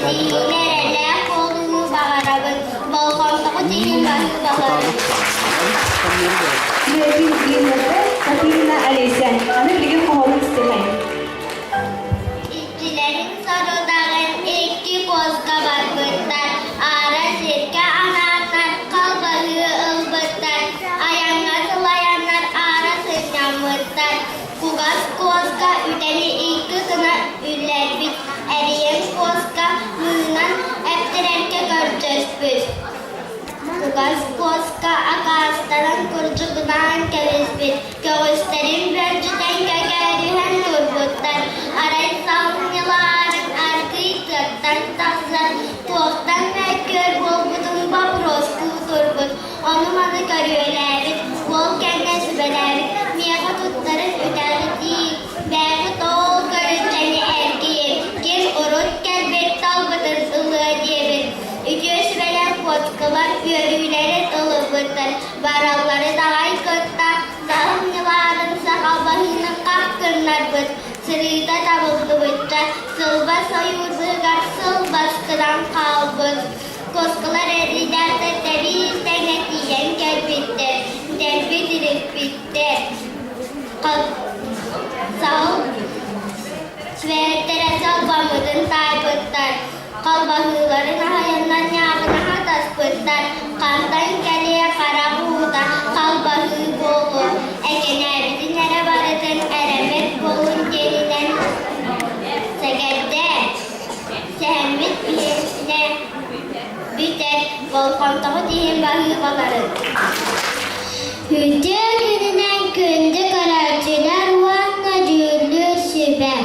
nerede kolunu bağırabın, balkonda değil bağırabın. Katina Alisa, ano bigyan ko holos din İşçilerin sarıdağın iki kozga bakırlar, ara sirke anahtar, kalbağı ılbırtar, ayağına sılayanlar arasın yamırtar. Kugas kozga üteni iki kına üller bit, eriyen kozga mığınan eptirerke göreceğiz biz. Kugas kozga akastaran kurcuğundan keviz bit, göğüslerin bölcüden gögerihen turbutlar, aray savunyaların arkayı tırttan taslar, tuğuktan ve kör bulgudun babros kuturbut, onu bana görüyorlar bit, bol kendisi beler, miyaga tutların üterli değil, belki doğul görünceni erkeği, kim urut gel bir talbıdır ılığı diye bir, üçüz veren potkalar, yörüleri ılıbıdır, baralları daha kırtlar, savunyaların sakal bahini kapkırlar bıt, sırıda tabıldı bıtlar, sılba soyurdugar, sıl baskıdan kalbız. Koskalar erilerse debi senetiyen gelbittir, derbi dirip bittir. Sağ Svetlere salbamıdın taybıtlar, kalbahıların hayandan yağına hatas bıtlar, kandan geliye kara buğda, kalbahı bolu, ekene bizinlere varıdın, eremet bolun gelinen segette, sehemmit birisine biter, volkantağı diyen bahıbaların. Hüccü gününden kündü kararcılar vanna cüllür süber.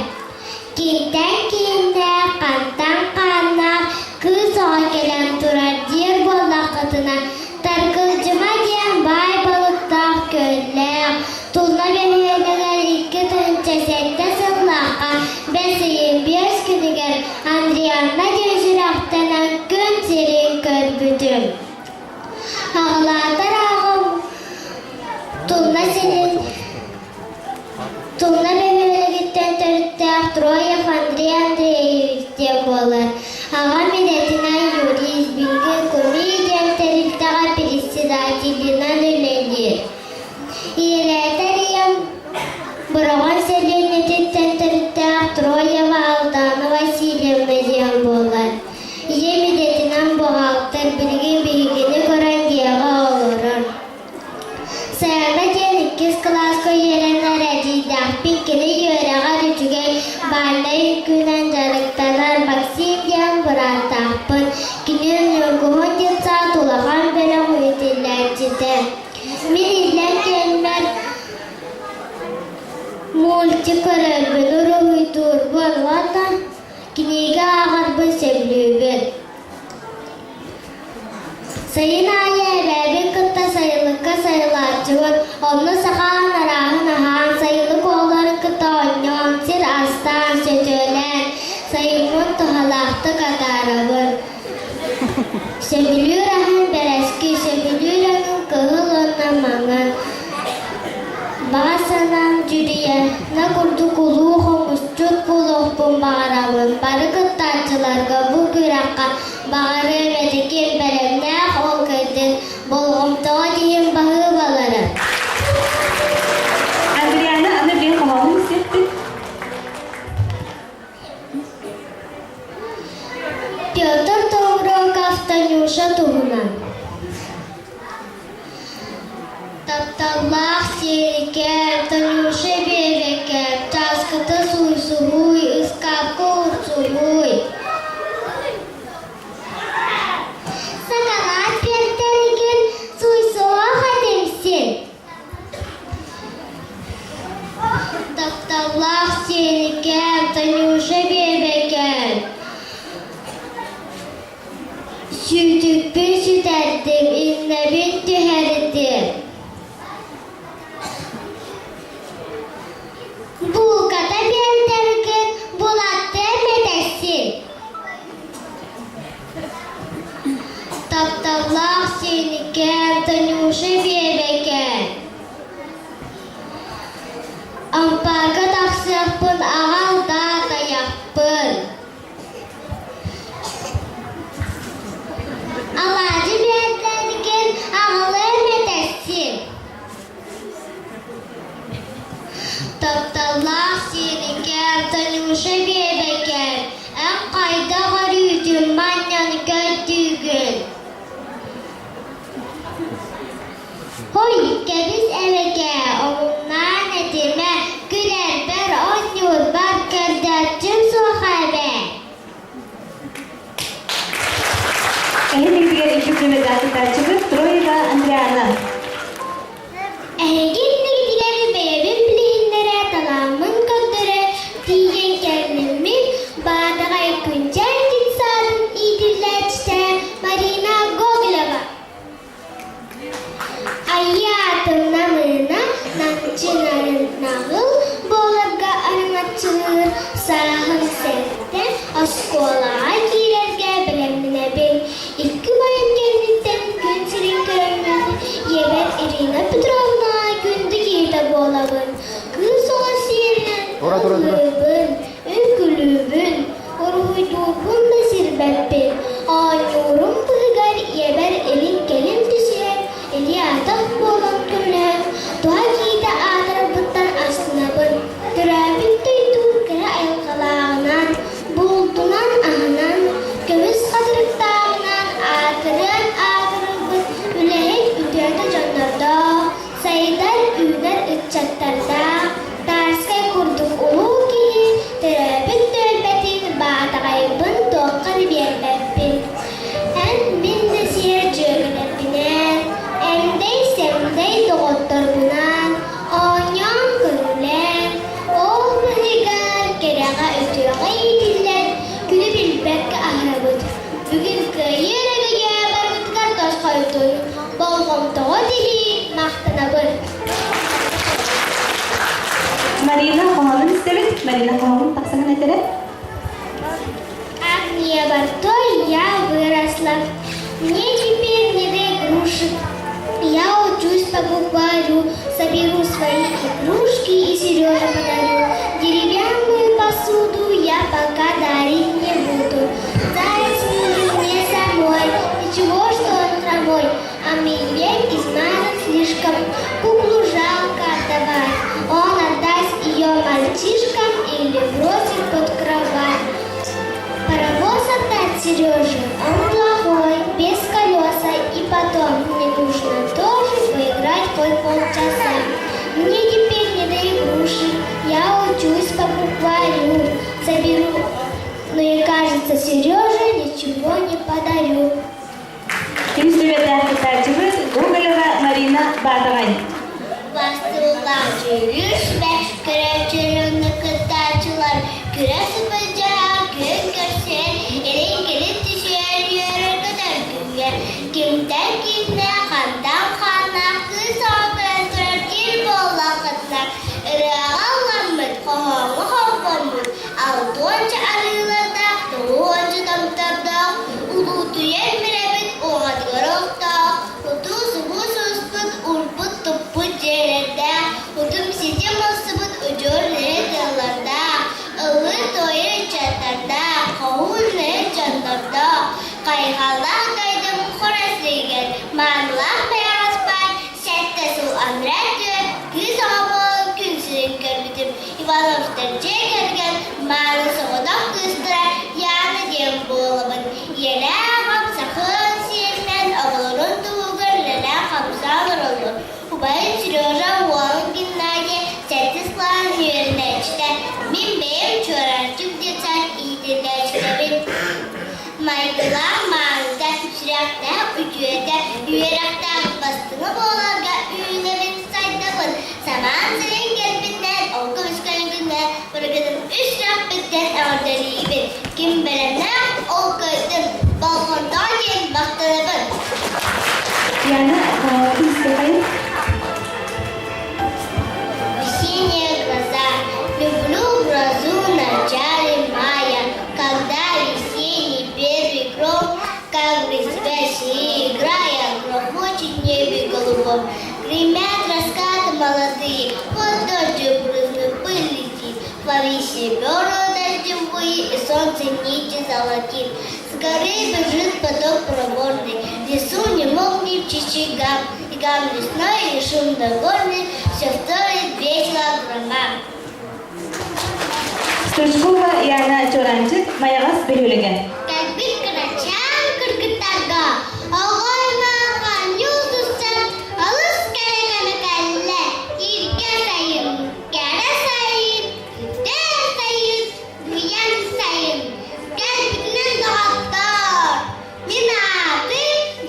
Kinten kinde, kantan kanlar, kız o gelen turar diğer bolla katına. Tarkılcıma diyen bay balıkta köller. Tulna beheyleler iki tınca sette sıllaka. Beseyim bir günü gel, Andriyanna gözür aktanan gün serin körbüdüm. Ağlardır ağım, tulna senin. Tulna bebeğe gitten törütte Troya Andriyan diye bolar. Ağa milletinden yuriz bilgin komedyen teriftağa birisi dakilinden öyledir. İyilerden Buravan selenetitten törütte Troya ve Aldana Vasilyevna diyen bolar. İyi milletinden bu halktır bilgin bilgini gören diye ağırır. Sayanda diyen ikiz klasko yerenler edidah pinkini yöreğe rütüge barda yükünen canıktalar maksim diyen buran tahpın günün yorguhun yılsa tulahan böyle huyutiller cidden. Min illen gelmer multi körelbün uru huytur bol vatan kiniga ağır bu sevlübün. Sayın Ayı Ebebi kıtta sayılıkka sayılacığın, onu sakağın arağın ahan, sayılık oğların kıtta onyon, sir astan sötülen, sayımın tuhalaktı katarabın. Sebilür ahın bereski, sebilür ahın kıhıl onnamanın. Bağasanam cüriye, ne kurdu kuluğum, uscut kuluğum bağırabın, barı kıttacılarga bu gürakka, bağırı medikin belemne ol kırdın, bolğumtağa diyen bahı baları. Adriana, ano bigyan ko holos din Piotr Tovrov Kaftanюша Тугунан. Тапталлах серике, Танюше бебеке, Таската суй-суй, Искапка урсуй. Сакалат пертерген, суй-суа хадемсин. Тапталлах серике, Танюше бебеке. Sütük bir süterdim, inne bin tüherdim. Bu kadar bir dergin, bulattı medesin. Taptallah seni gel, Tanюша bebeken. Amparga taksyapın, ağal da yapın. Тапталлах сенекер, Танюша бебекер. Ән қайда ғарүйдім, манняны көттігін. Hoy, kediz eveke, onundan etime, güler ber onyur, bar kerdetçim sohabe. Bilgiler ikinci tartışımız Troyeva Andriana. Gittikleri beyabin bilinlere talamın kötürü, diyen kendimin, bağdağay küncel gitsalın idirleçte, Marina Gogoleva. Hayatım namına, namçıların nağıl, boğaga armatçılır, sahın sevden, askolağa girerge bilemine bil. İlki bayan kenditten gün sirin körünmedi, yebet Irina Petrovna gündü girde boğalabın. Kız olası yerine ıllığın, ökülübün, orhuyduğun da sirbettin. Ağınyorum bıhgar yeber elin gelin düşer, eli atak boğalan günler. Doğa giyde ağırabıttan asnabın, dürabit duyduğu kıra ayalkalağınan, buldunan ahınan, gömüz kadırık dağınan, ağırın ağırabın, ülehek ütüyerde canlarda, sayılar üyler ıtçatlarda, darskay kurduk ulu ki, dürabit dölbetin, bağdağaybın, doğkan biyerlebbin. En bin de siyer cögülebbinen, emdey semdey doğuttur bunan, onyan kırılen, ol bıhıgar, kereğe ötüğe yediller, gülü bilbek ahrabıt. Bugün kıyırıgıya barbıtkar toş koyutun, bolgom toğu dili, maqtanabın. Marina Kohal'ın istedik. Marina Kohal'ın taksana netere? Агния Бартой, я выросла. Мне теперь не до игрушек. Я учусь по букварю, соберу свои игрушки и Сереже подарю. Деревянную посуду я пока дарить не буду. Заяц нужен мне самой, ничего, что он хромой. А мне измазан слишком, куклу жалко отдавать. Он отдаст ее мальчишкам или бросит под кровать. Паровоз отдать Сереже, он плохой, без колеса, и потом мне нужно тоже поиграть хоть полчаса. Мне теперь не до игрушек, я учусь по букварю, соберу, но и кажется, Сереже ничего не подарю. İkinci tartışımız Gogoleva Marina Bağdağay. Bastılar yürüyüşme, körevçelerini kıtlarçılar, küre sıpacağı gün görsen, elin gelip düşer yere kadar günger. Kimden kimle, kandan kana, kız ortaya durar, bir bolla kıtlar. Irağalanmıt, kohomu hovamıt, altıonca arılarda, doğuonca damtarda, ulu tüyer mirebit, oğat yorokta, utuzu buzuzput, urput tupput yerinde, utum sizi masıbıt, ucur neredalarda, ılı doyur çatarda, kovul ne canlarda, kayhala kaydım korasligen, manla beyaz bay, sette su amretü, kız ağabol, künsürün körbitim, İvanov'dan çekergen, manı soğudak kızdırar, yanı diyem boğulabın, yele ağam sakın siyenden, ağılırın tuğgur, lele kamsanır olur. Ubayın Сережа уолын гимназия, сәтті слан үйеріне чітер. Мен бейім чөрәрчік детсән ийтілді чітебін. Майгыла маңызда сүрәкті үтүйеті, үйерәкті бастыңы боларға үйінебін сайдығын. Саман сірен келбінден, олқы үскән күннен, бұргыдым үш рәк біттен әордалейбін. Кім білімнен ол көйдім, балқондан ең бақтылыбын. Yana İstefayım. Синие глаза, люблю грозу в начале мая, когда весенний первый гром, как в связи играя, грохочет в небе голубом. Гремят раскаты молодые, вот дождью брызнут пыль летит, повиси перо дождевые, и солнце нити золотит. С горы бежит поток проворный, в лесу не мог не птичий гам, и гам лесной, и шум догорный, все вторит весело громам. Turchkova Yana Çorancık Mayağas Behülegen. Kalbin kıraçan kırgıtlarga, ağaymagan yıldızlar, alız karakanı kalle, irge sayın, kere sayın, den sayın, duyan sayın, kalbinden doğatlar. Min adı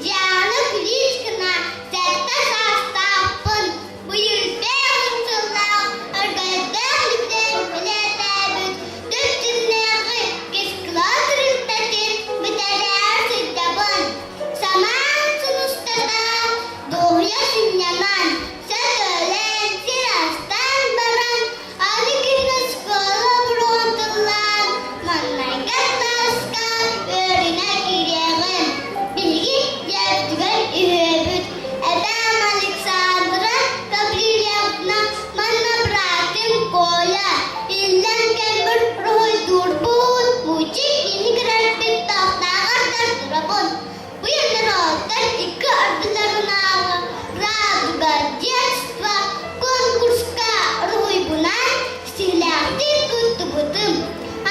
canı kulişkina, sette sastapın, bu yüzde uçullar, argadan lütfen bile tabut, döktünleri, keskılar ürtetin, müteler sıddabın. Saman sunustada, doğuya sinyaman, söz ölen sirastan baran, adı günü skola brontulan, manlayga taskan, örüne gireğin. Bilgi yaptıgan ühebüt, Adam Alexandra, Gabrielevna, manna bratim koya, illan kembir roy durbun, mucik ini kreatif tahtagar terdurabun. Bu yanlardan iki ardıların ağı, raduga детства, konkurska roy bunan, silahti kutubutum.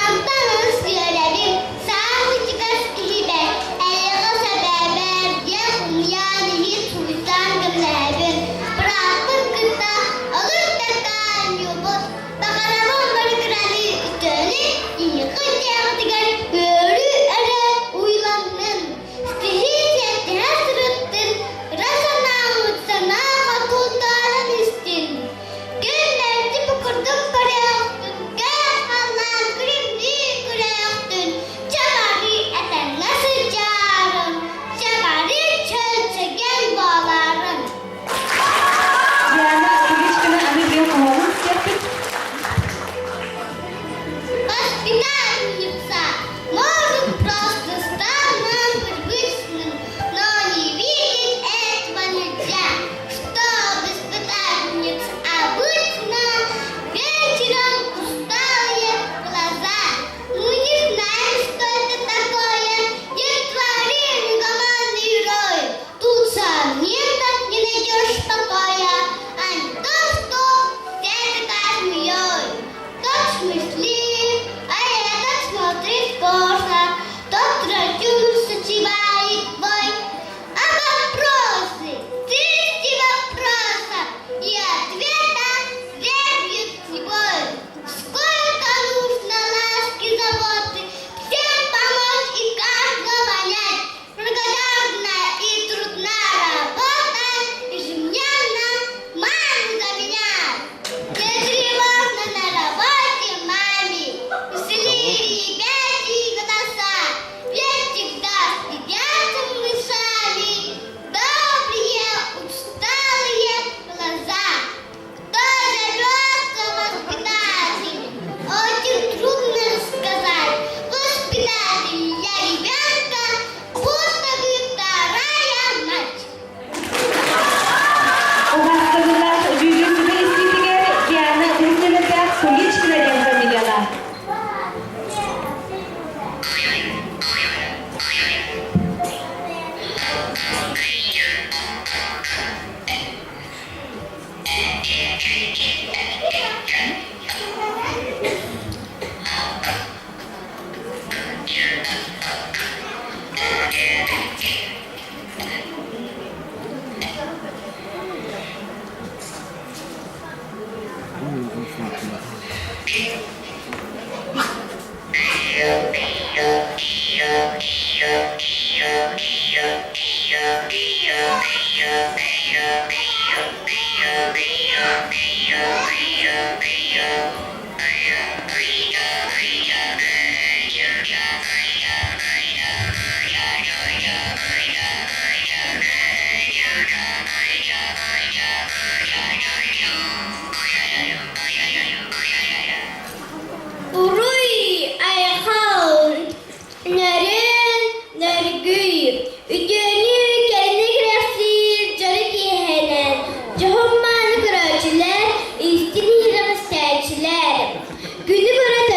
Antanın söyledim, sağ çıkas ihibe, eliğe sebeber, diye umyan hiç uysan gümlebin. Bırakın kıta, alır tekan yubut, bakaramın barıkranı üstünü, iyi kıcağıdıgan, börü ere uylanın. Stihit yettiğe sırıttın, rasana utsana katultalan istin. Günlerdi bu kurdum koreyaktın, gel hallan krimli koreyaktın. Çabari eten nasıl carın, çabari çöl çeken bağların. Yana Kulishkina Аны Bilgen Oğlum Serpil. Воспитательница может просто стать нам привычным, но не видеть этого нельзя. Что воспитательница обычно, вечером усталые глаза. Мы не знаем, что это такое. Детворим командный рой. Тут совсем не найдешь покоя. А не то, что все такая змеей. Тот смыслив, а этот смотрит косо, тот радиус сочевает бой. А вопросы, тысячи вопросов и ответа требуют свой. Сколько нужно ласки, заботы, всем помочь и каждого понять. Благодарная и трудная работа, ежедневно маму заменяет. Не тревожно на работе маме, веселее ребятки голоса, ведь всегда следятся мышами, добрые, усталые глаза. Кто зовется воспитателем, очень трудно сказать. Воспитатель для ребенка, будто бы вторая мать. Uğaz kızılar Jüjüsü'nü istediğer Yana Kulishkina Kulishkina den familiyalar. Уруй, айхал, нерен, нергüyür. Üdönü kendi grafsi, canı kihenen. Johummanı kırıcılar, istinirem isterçiler. Günü bana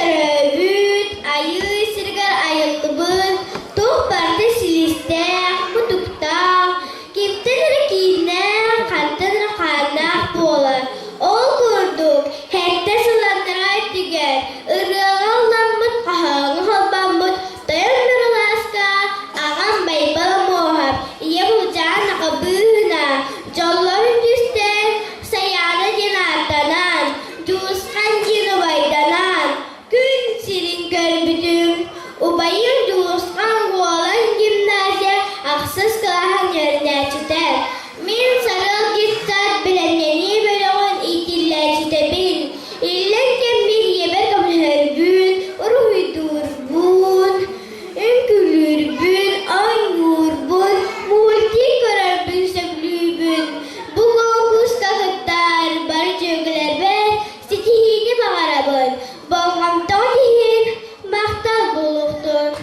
tabın. Bolğam toğlihin, maqtal buluqtun.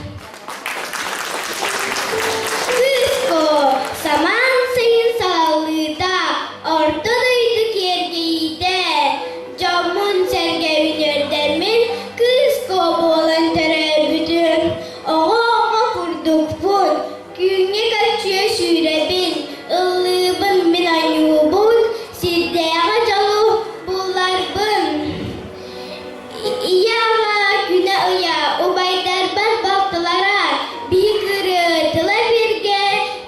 Kızko, saman sayın sağlıda, ortadaydı kergeyde. Camın sergevin erdemin, kızko boğulan terebbüdüm. Oğa kurduk bun, güne kaçıyor sürebin. Illıbın min ayubun, siddeğe calı bularbın. İyağa güne ıya, ubaydar ben baktılara. Bir kırıtıla birge,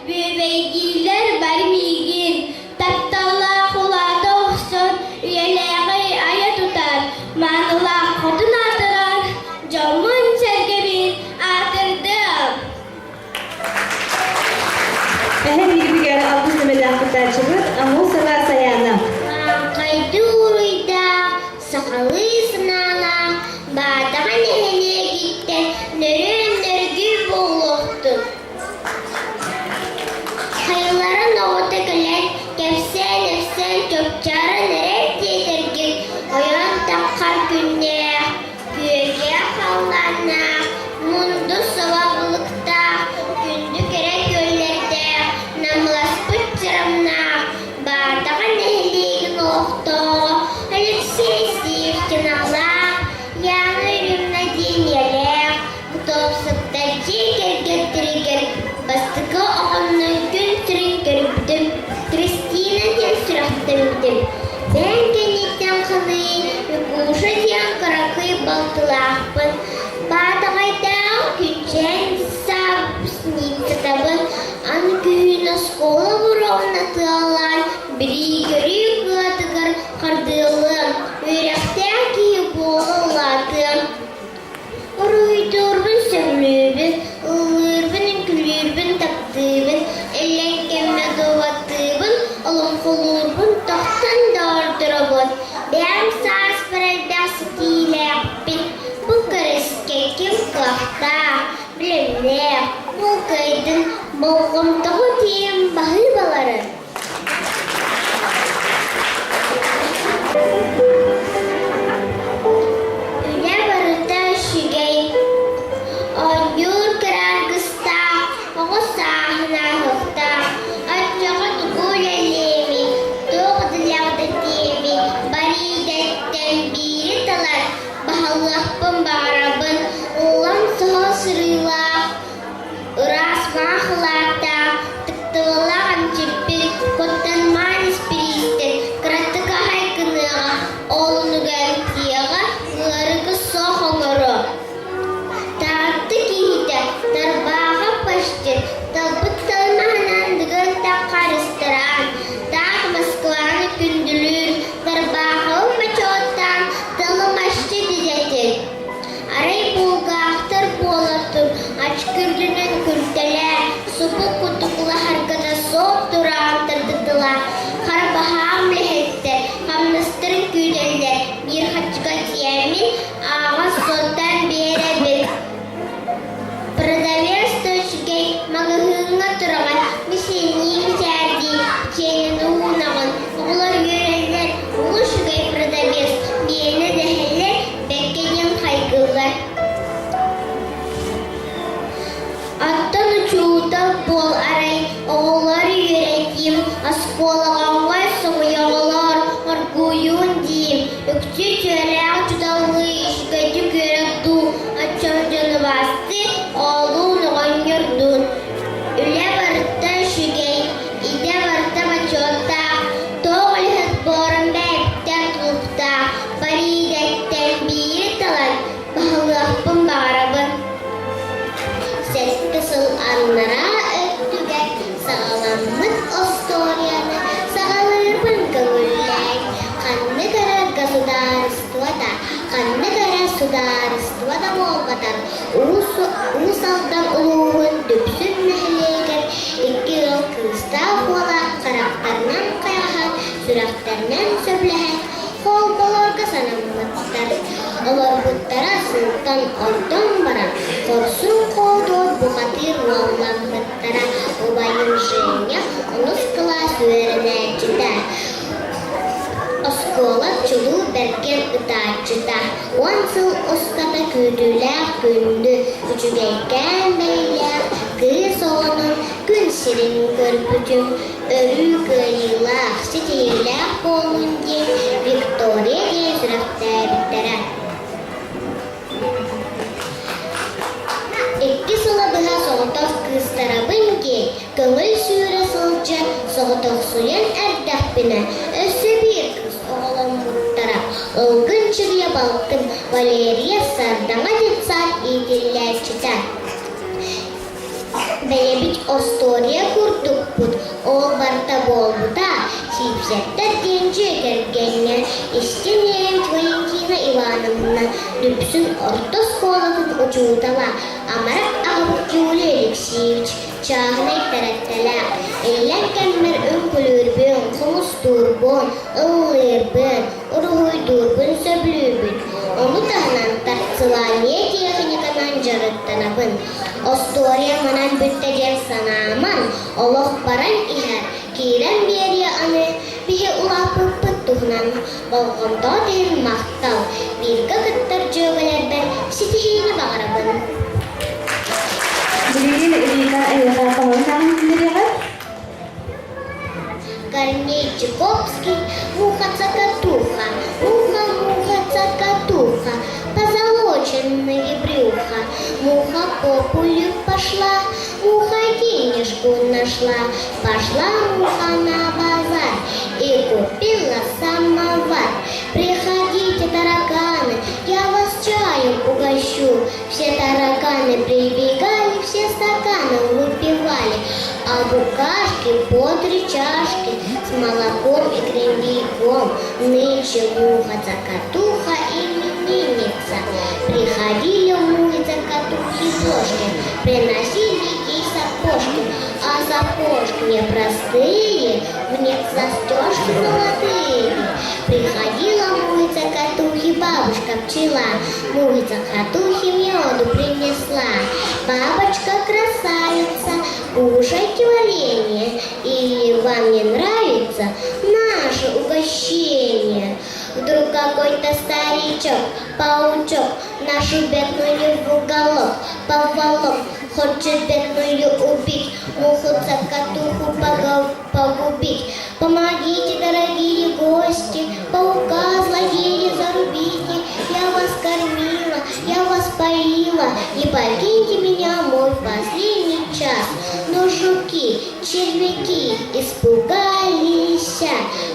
büyüveydiler barmigin. Taptalla kulada olsun, üyeleği aya tutar. Manıla kodun atırar, camın sergemin atırdım. Hem bir gel altı sümeden kutar çıkır, ama sever sayanı. Kayduruyda, sakalı sınala, badağın eline gitti, nörgü boğuluktu. Hayırların oğuta gülen, kefsen çöpçarı neret yedirgin, oyan takkar günde, güge kallarına, mundu sıvabılıkta, gündü gerek göllerde, namlas pıçırımna, badağın ehliğin oğutu, Alexey Kenala, yanı ürümle dinleyerek, otobüsükte ciger götürüger, bastıkı oğanlı gün görüptüm, Kristina diye sürahtırdım. Ben kenitten kızı, yukuşa diyen karakı baltılakpın, badağayda küçen sabsnik kitabın, an köyüne skola vurovnatılar, biri görüyor kılatıkır kardığılım, yürekten ki boğulatım. Oruydurбun sömlübün, ıllırbın, külürbün, taktığыбın, ellenkemle doğattığыбın, alın kolurbun, tohtan dağırdırabın. Beğen sars paralda sıkıylepin, bu kırıske kim kılakta, bilimle, bu kaydın, bolğum toğu diyem bahı baların. Üle barıda şügey, Oyur kırargısta, oğuz sahına hıfta, Açığı tuğulelemi, doğdılağda temi, Baridetten biri talar, Bahallahpın bağrabın, Ulan sığa sırıyla, Iras mahılata, Tıktığılağın çipi, Kottan manis piristin, Kıratıka haykınığa, Oğlunu garantiyağa, Gırgı soğuğuru. Tahtı kihide, tarbağa paştı, Talbıt talmahanandığın takkar istiran, Tak Moskvanı kündülür, Tarbağa maçottan, Talımaştı dizedir. Aray bulgahtır bolatır, Aç kürdünün kürtele, Supu kutuklu harkada soğuk duran tırdıdılar, Karbaham lehette, Hamnıstırın küydelde, Bir haçka diyemin, Ağız soldan bir Продавец точкой магазинга тұрған, Мишеннен сәрді, Кенін ұғынаған, Олар үйренлер, Ұлы шүгей продавец, Мені дәхелер, Бәккенен қайгылар. Аттан ұчуыта бол арай, Оғылар үйретім, Асколағанғай соғыяғылар, Аргуюн дейім, Үкті төрәң чудалы ішкәді көректі, Ачан жаны басты, Oğlun oynurdun, üle varıtta şügey, ide varıtta maçotta, Toğlihit borun beypten tulupta, Baridetten biri talan, Bağlıqpın bağrabın. Ses kısıl anlara öttüge, Sağlamlık ostoryanı, Sağalırpın kıvırlay, Kanlı kara gasudarıstvada, Kanlı kara sudarıstvada molgatar, Ulusaldan uluğun düpsün mehleger, İki yıl kısta bola, Karaktarından kayahan, Süraktarından söblehen, Kol bolorga sanamlıktar, Olar buttara sıltan ordan baran, Korsun koldur bukatir vallamlıktara, Obayın женя, Onu sıkıla süverine cidder. Осколок чулу Беркен ытаачыта, 10 сыл оската күтүләк күндү, үчүгейкен бейләк, кыз оғының күн сирин көрпүтүм, өрү кыйылақ, сетейләк болун ден, Виктория ден сүрәктәй біттерә. 2 сыла быға соғытық кыстарабын ке, көңіл сүйрі сылчы, соғытық суян әрдәқпіні, өсі бір кыз оғылын мұттара, олғын чырия балқын, Валерия сардаңа детсат етелер читар. Бәлебіч остория күрдік бұд, ол барта болбыда, сипсеттер денче кергенне, істенем Валентина Ивановна, дүпсін орта сколатын учутала, амарак ағып Юлия Алексеевич, чағынай тәрәттәләк, әллән кәммер өңкілірбін, құмыс турбон, ұлырбын, ұрғойдурбын, сөблүбін. Onu тағынан тарцылания техниканан жарыттанабын. Остория манан бүттәдер санаман, олық баран ихәр, кейрен берия аны, бихе улапып бұттығынан, болғымда дейін мақтал, біргі күттір жөғілербен сетихейні бағарабын. Бүгін Рика Эльға қалынан береғі? Корней Чайковский, муха-цокотуха, муха-муха-цокотуха, позолоченные брюха. Муха по пулю пошла, муха денежку нашла. Пошла муха на базар и купила самовар. Приходите, тараканы, я вас чаем угощу. Все тараканы прибегали, все стаканы выпивали, а букашки по 3 чашки с молоком и кремляком. Нынче муха-цокотуха именинница. Приходили мухи-цокотухи ложки, приносили ей сапожки, а сапожки непростые, в них застежки золотые. Приходила мухи-цокотухи бабушка пчела, мухи-цокотухи меду принесла. Бабочка красавица, кушайте варенье, или вам не нравится наше угощение? Вдруг какой-то старичок, паучок, нашу бедную в уголок поволок, хочет бедную убить, муху-цокотуху погубить. Помогите, дорогие гости, паука злодея зарубите. Я вас кормила, я вас поила, и покиньте меня мой последний час. Но жуки, червяки испугались,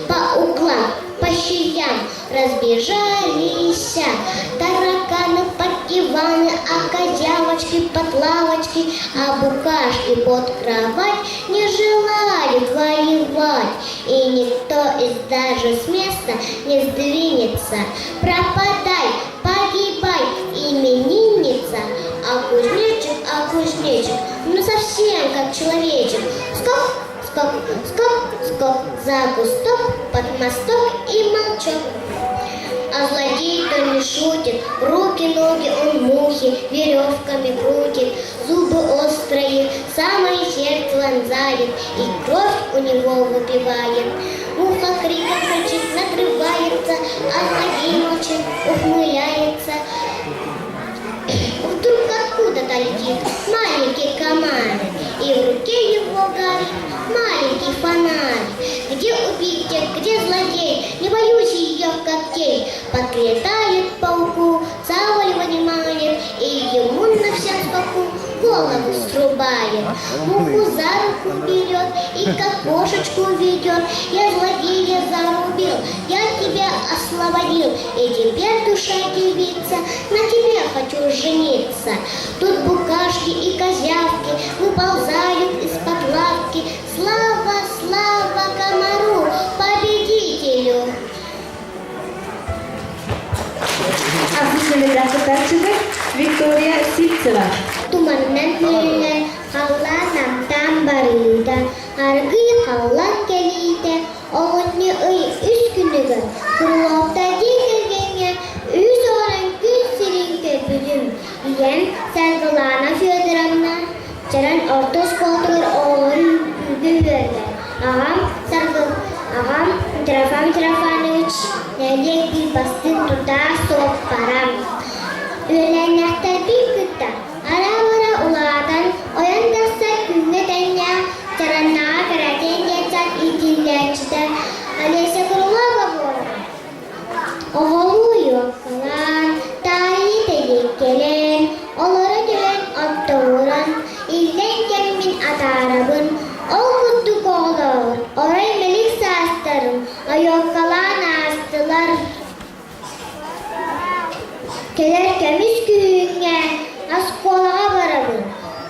по углам, по щелям разбежались. Тараканы под диваны, а козявочки под лавочки, а букашки под кровать не желают воевать. И никто даже с места не сдвинется. Пропадай, погибай, именинница. А кузнечик, ну совсем как человечек. Скок, скок, скок, скок, за кусток, под мосток и молчок. А злодей-то не шутит, руки, ноги он мухи веревками крутит, зубы острые, самое сердце вонзает, и кровь у него выпивает. Муха криком кричит, надрывается, а злодей молчит, ухмыляется. Вдруг откуда-то летит маленький комарик, и в руке его горит маленький фонарик. Где убийца, где злодей, не боюсь ее когтей. Подлетает к пауку, цаваль вынимает, и ему на всем скаку голову срубает. Муху за руку берет и к окошечку ведет. Я злодея зарубил, я тебя освободил, и теперь, душа девица, на тебе хочу жениться. Тут букашки и козявки выползают из-под лавки. Слава, слава комару, победителю! Афишный красавчик Виктория Сипцева. Туманнан көрінен қаллан аптан барыйда, арғы қаллан келейді, оғынны үй үз күнігі, құрлапта дейгергенге, үз орын күн сирин көпілім. Иен Сәргілана Федоровна, жаран ортос қолдыр оғын үгі өрді. Ағам Трофан Трофанович, нәлек бастын туда соп барам. Öğlenlerde bir kıtta, ara uladan, oyandasa günneden ya, tarannağa karaten geçen itillerçide, aleyse kurulava boğar. Oğlu yok kalan, tarihi delik gelen, olara döven atta vuran, ilden kemimin atarabın, o kuttuk olur, orayı melik sastarım, o yok kalan astılar. Keler kemiş köyüne, askolağa barabın.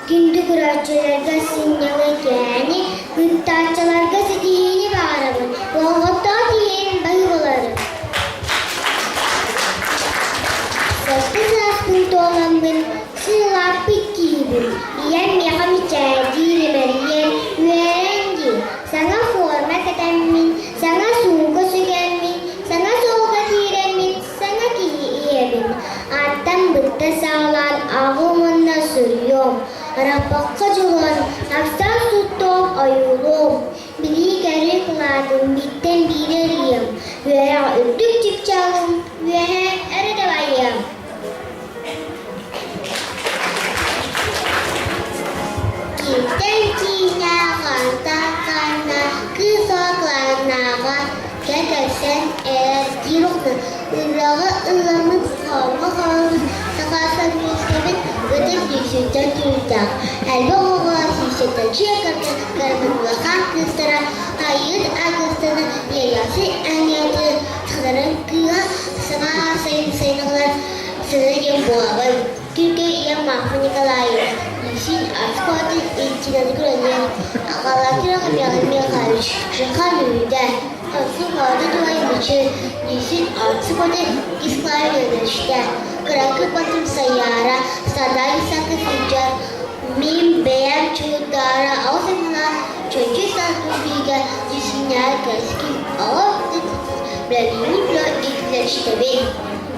Gündü kıraççılarga sinyali geni, gıttaççılarga sidiğini barabın. Loğutta diyen bayıları. Saskın dolambın, sığlap bitkiybin. Yen yakam içerdiğini veriyen, üyerengi. Sana forma katemmin, sana suğu sügenmin, sana soğuğa direnmin, sana giyemin. Attan bıtta sağlan, ağımında sürüyorum. Arapakka julan, nafsan tuttum ayulum. Bili geri kıladım, bitten bileriyim. Üyera öldük çıkacağım, üyere eride bayım. Gitten çiğne, kanta kana, kısaklarına Gerçekten eğer dirokta ırağı ılamız kalmış sakasa müstebit ödek düşünce duyacak. Elbette oğlan şişete çıkardı karımın bakan kızlara hayır ağustos'ta yayası anladı. Sanırım kıya sana sayınlar sınırgen boğabın. Türkiye mahfuni kalayı. İşin asfaltı içine görünüyor. Akalatı rakımlarına karış. Şakanlı'da. Asıl vardı duayım için yeşil artık o da İsmail'de Kırakı batım sayara sadayı sakı sıcak Mim beğen çocuklara ağzımla çocuğu saklı bilgi cisimler keskin ağzı Bırakını bile ilgileşti ben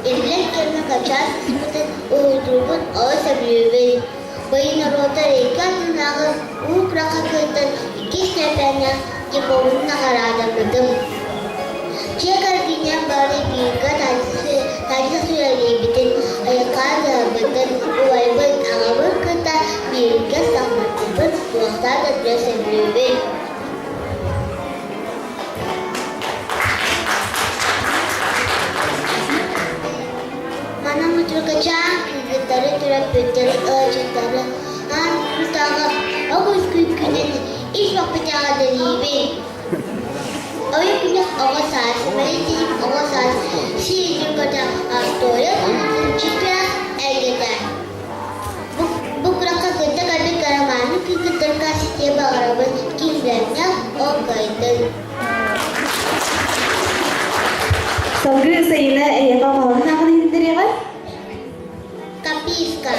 İlgilenirken kaçar kısmeten uydurgun ağzı büyüğü Bayın arada rekatınlağı uğuk rakakıdan iki seferine Yapımına kararladım. Cikar dinleyen bari bir tacı söyleyebilir. Ayaklarla bıdır, uvaybın ağabır kadar bir kez sahmetibir, duaklar da dresebilir. Mana muncul kecang, kegetaran terapeuter, cintaran, kutaga, aku kukinin, iswak pecah dari ibu. Ayah punya awasas, mereka awasas, si juga aktornya, juga agenda. Bukan kita kalau keramaan kita terkasih tiap orang kimbernya, okeyden. Soğuk sayılı yapamam. Ne kadar indiriyor? Каписка.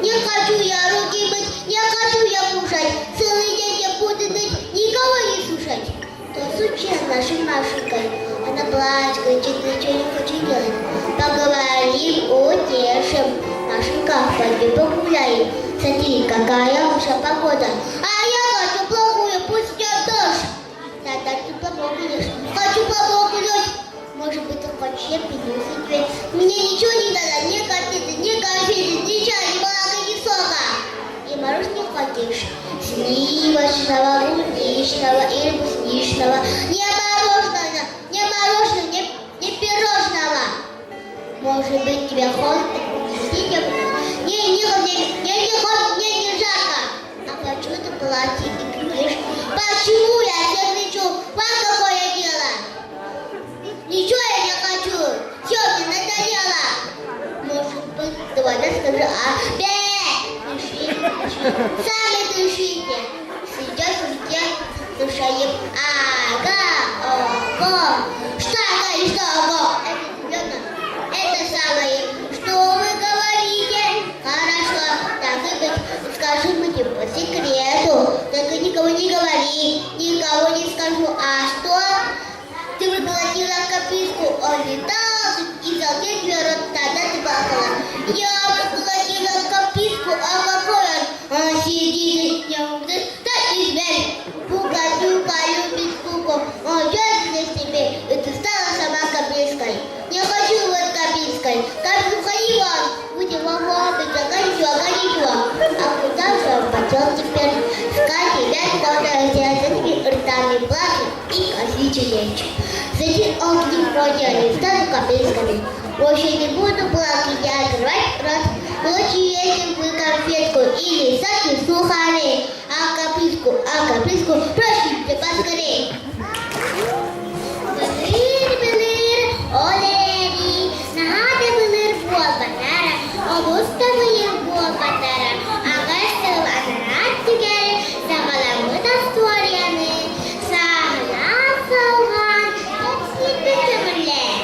Не хочу я руки мыть, не хочу я кушать. Целый день я буду ныть, никого не слушать. То случай с нашей Машенькой. Она плачет, ничего не хочу делать. Поговорим, утешим. Машенька, пойдем погуляем. Смотри, какая уж погода. А я хочу плохую, пусть идет дождь. Тогда ты помогнешь. Хочу помогнуть. Может быть, он хочет я принесу тебе. Мне ничего не надо, ни котлеты, ни конфеты, ни чая, ни молока, ни сока. И мороженое не хочешь. Сливочного, клубничного или брусничного. Не мороженого, не пирожного. Может быть, тебе холодно? Не холодно, мне не жарко. А хочу это платье, ты кричишь. Почему я тебе кричу? Вот какое дело. Ничего я не хочу. Все, ты надоела. Может быть, давай скажи, Сами дышите. Сейчас дышаем. Ага, ого. Что ага и что ого? Это самое. Что вы говорите? Хорошо, так и быть. Скажи мне по секрету. Только никому не говори. Никого не скажу. А что? Ты выплатила копейку, он летал и залез в рот, тогда ты плакала. Я выплатила копейку, а какой он сидит, я умрет, так и зверь. Пука-тюка любит скуку, он идет за тебе, и ты стала сама копейской. пошел теперь скакивать, когда взяли ртами плакать и косичи лечь. Затем огни подняли, стали капельками. Больше не буду плакать, я открывать рот. Лучше если бы конфетку или сахар сухари, а каприску прощите поскорей. Belir, oleri, nahada belir buah batara, obusta belir buah batara, agar selamat juga segala mudah suariane, sahaja sauhan, hepsi berjumlah.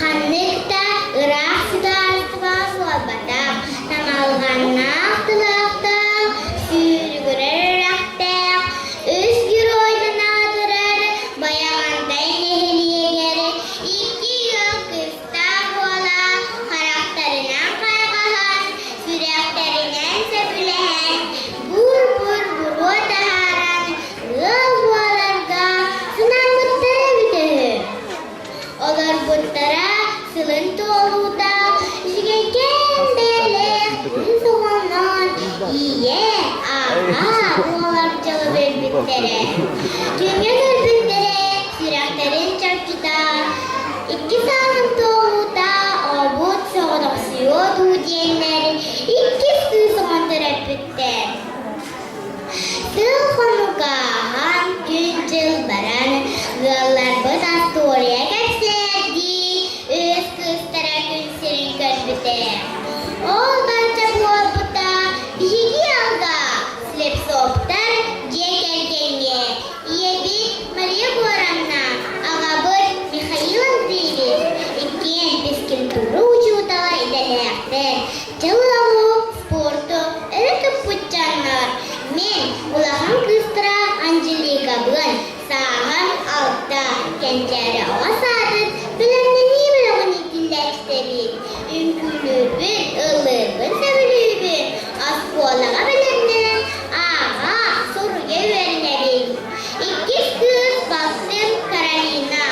Hanekta gerak sudah buah batam, namalkan naktelakta, sürgürer rakta, özgür oynanadırar, bayağı Dünya nöbetleri, süreklerin çarpıda, iki sağın doğuda, obut soğuduğu diyenlerin iki sızman terapütte. Sılhanukahan güncül baran, gıllar bıda story'e geçsedi, üst kıstara günserin körbüte. Olmanca bu obuta, bihigi alga, slip soptar, Деревне, Ебит Мария Горовна, Агабыр Михаил Андреевич, Икен Пескентуру учутала и дәләкте, Чылаву, спорту, это путчанар. Мен улахан кыстыра Анжелика бұлан, сағам алта, кәнчәрі авасадыр, білімді не білігін етіндәк сәбет, үмкілібін, ылыбын сәбілібін, асқолаға білімден, аға, soruya öğrenelim. İkiz kız baktım Karolina.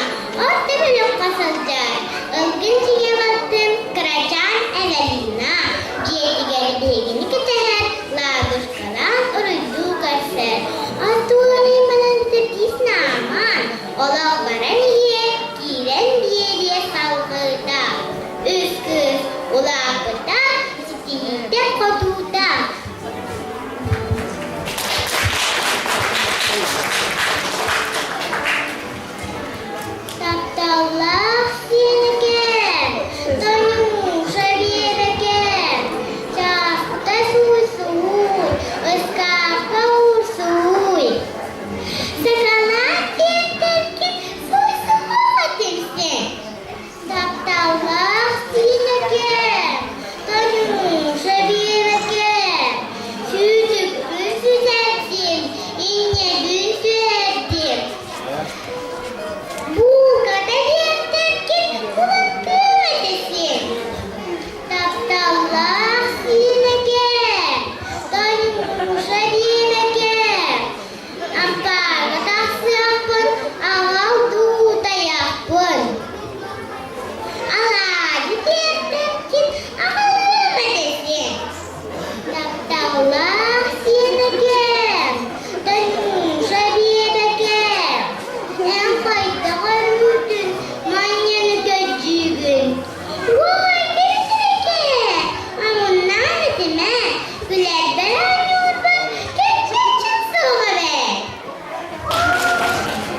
Orta bölüm kasılacak. Ilgıncıya baktım Karacan Evelina. Diyetigen bilgini keteler. Lagus kalan orucu kasır. Atuğlanayım balansı disna aman. Ola bara niye? Giren diye salgıda. Üst kız ulakıda. Sitiyide koduda. Allah sinekem, tanyu şabiyekem, çasta suy, ıskapa ursuy. Sakalan tepki, suy ateşsin. Allah sinekem, tanyu şabiyekem, sütük ünsüz ettim, inye dünsüz ettim. Bu kadar yeterken kulak kıvırdesin. Taptallah sineke, tanımuşa dineke. Ampar katası yapın, ağal duda yapın. Allah yeterken ağal kıvırdesin. Taptallah sineke, tanımuşa dineke. En faydalı rütün, manyanı göcüğün. Vay kesinlikle, amunlar etime, güler beren yurban, keçecek soğuk be.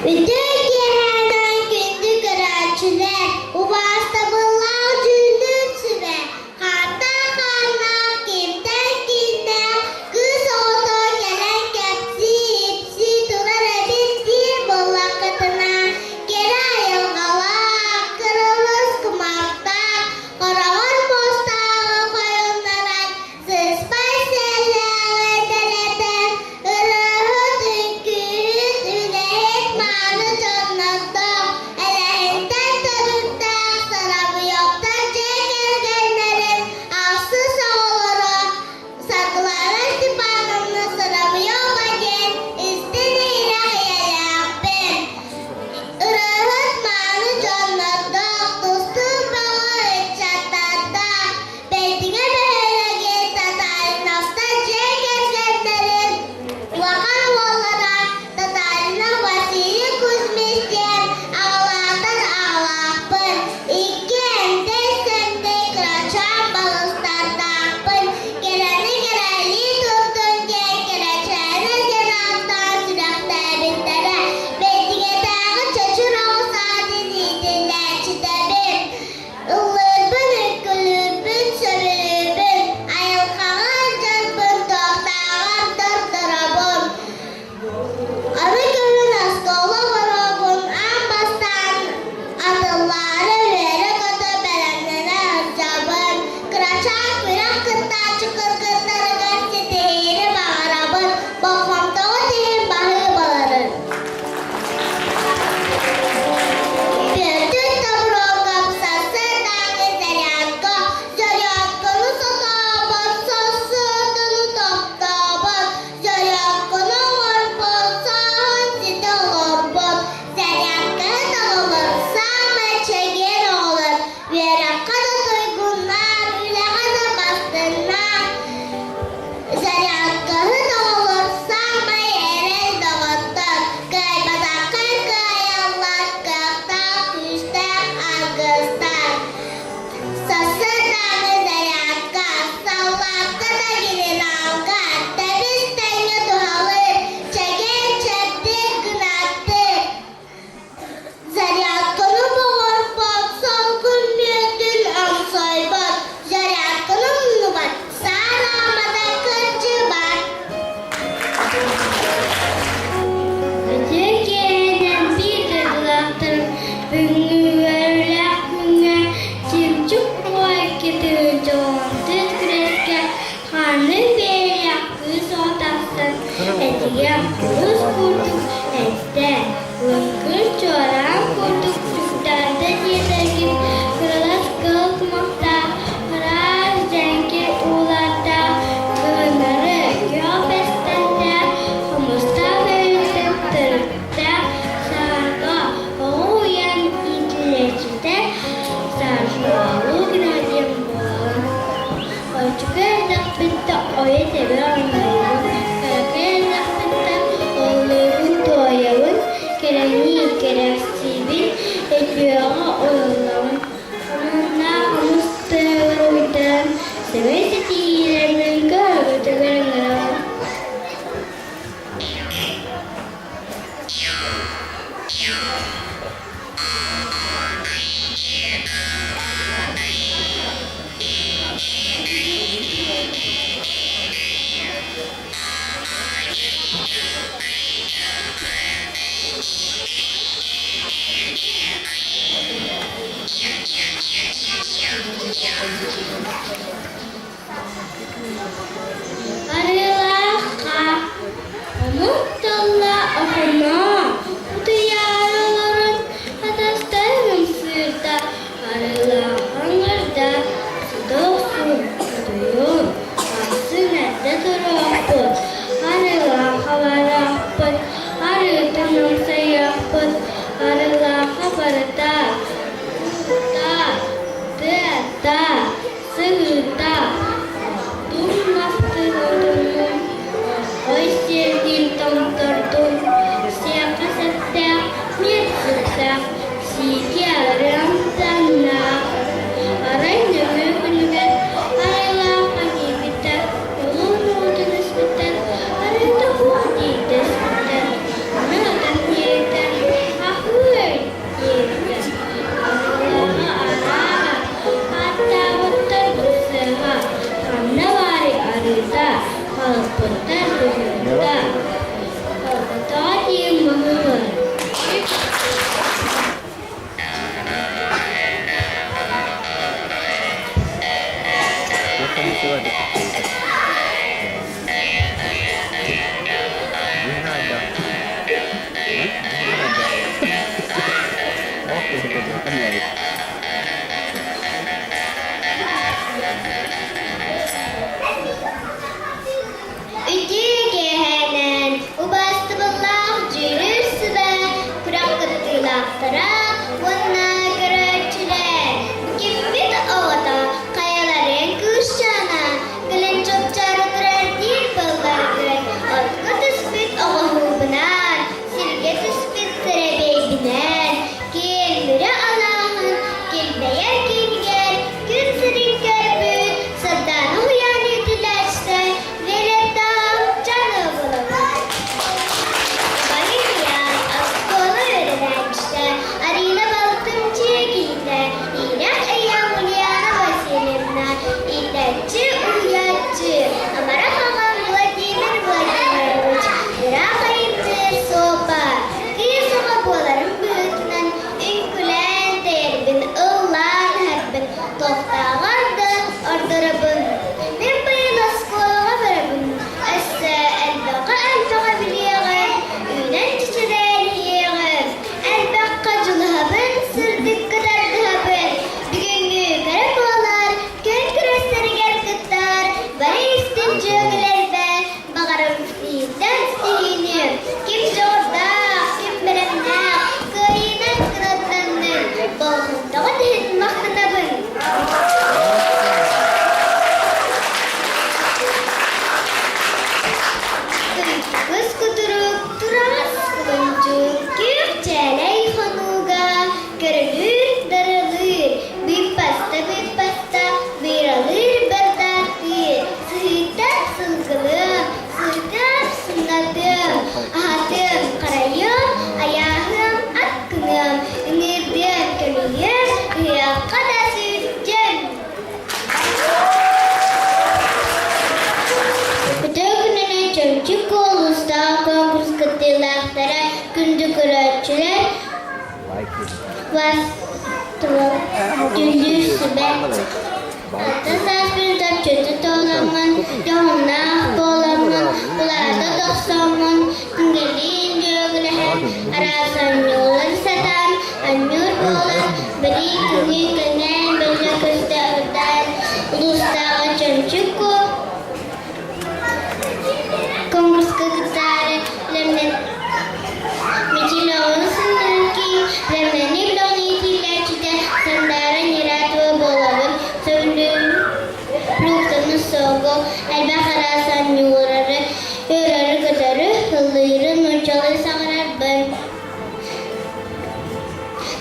Bütün yerlerden gündü kıraçüler, bu basta bıllav cüldüm süre. Hatta kalmak kimden kimden, kız oldu gelen kepsi, hepsi tulara bitti bullak katına. Geri ayılgalar, kırılız kumakta, karavan postağı koyunlarak, sıspay sellere deleten, ırığı dünkürüz üle etmanı canlıkta, elehinden tarıkta, kuruz kurduk ette. Vınkır çoran kurduk çuftarda yetergin. Kırılas kılkmakta, kırar zenki uğlarda. Kırları köpestende, humusta verildim tırıkta. Sarga oğuyan idileçte, sarga oğuyan boğan. Oyçukerdak bitti oya tebi anlayın. Karakerdak bitti oğulların doğayavun. Kereni kereksibin etliyoğa oyalavun. Onunla humustılar uydan. Sevesi tiyilerinin görgütü görünürüm. Arılaha, umuttalla okuma, duyarların adastayım sırda. Arılahangırda, sıdoksun, duyun, hamsı nerede durapın. Arılaha varapın, arıtanım sayapın, arılaha barda, da, sığda, durmaktırdım. Oy sevdim tamtırdım, siyaka sette, miyetsette, sikiarım tanna. Arayın ömürgünüge, arayla panibite, yolun uğdun isbitten, arayda huğdi desbitten, anadın yeter, ahır yeter. Arayla ara, hatta vıttır bırsıha, kanna vari arıda, kalıp vıttır bıhırda, kalıp dağdiyim mıhır. Üdügehenen, ubastı ballah cürürsü be, kurakıttı laftara, bunna görüntüler. Gibbit ovada, kayaların kuşana, gülün çok çarıdırar değil ballardır. Atkı tüspüt oğu biner, silge tüspüt serebey biner. Gelmiri Allah'ın, gelmeyer gelger, gün serin körbün, sadanı uyan edilerse, velet dağ canı bulamaz. Bayılyan, askolu öğrenmişte, arıyla balıktım çiğgiyde, iğnek eyyam ulyana vasilimler, illetçi uyyatçı, amara hamam Vladimir Vladimirovich, bırak ayıptır sopa, kıyısama bolarım büyütünen, ünkülen derbin, ıllan herbin, toftağandı ordurabın, bir bayıla skolağa verabın, esse elbaka biliyeğin, ünen çiçeğini yiyeğin, elbaka cılhabın, sırdık kadar dıhabın, bugünkü karakolar, köy küresleri gergitler, bari istim cögülerbe, bakarım sizden sihinim, kim zorda, kim beremne, kıyınan kıratlanın, bolhundağı dihin mahtınabın. Kız kudurup duramaz kılıncı, Gökçeley hanuga, görülür daralır, bir pasta, bir alır bardakır, sığıtap sılgılım, sığıtap sınadım, ahatım karayım, ayağım akkınım, ünürdüm gönülüm, hıyakada sürtüm. Ötökününe çömçük olursa konkurs kıttılahtara kündük ölçüler vastılı düllüsü be. Hatta sas bir de çötü dolamın, yoğunluğa bolamın. Bularda 90 tüngelin göğülehem. Arasan yolları satan, anyor boğulan. Biri kızı kenen, böyle kızda öden. Ulustağı çömçükkü. Konkurska gıtarı, lemden. Mecil olsun ki, lemden iblon itiler çide. Sandara nirat ve bolabın, söylüm. Ruhtanı soğuk, elbette harasan yolları. Yürarı kadarı, hıllıyırı nurcalı sağırar ben.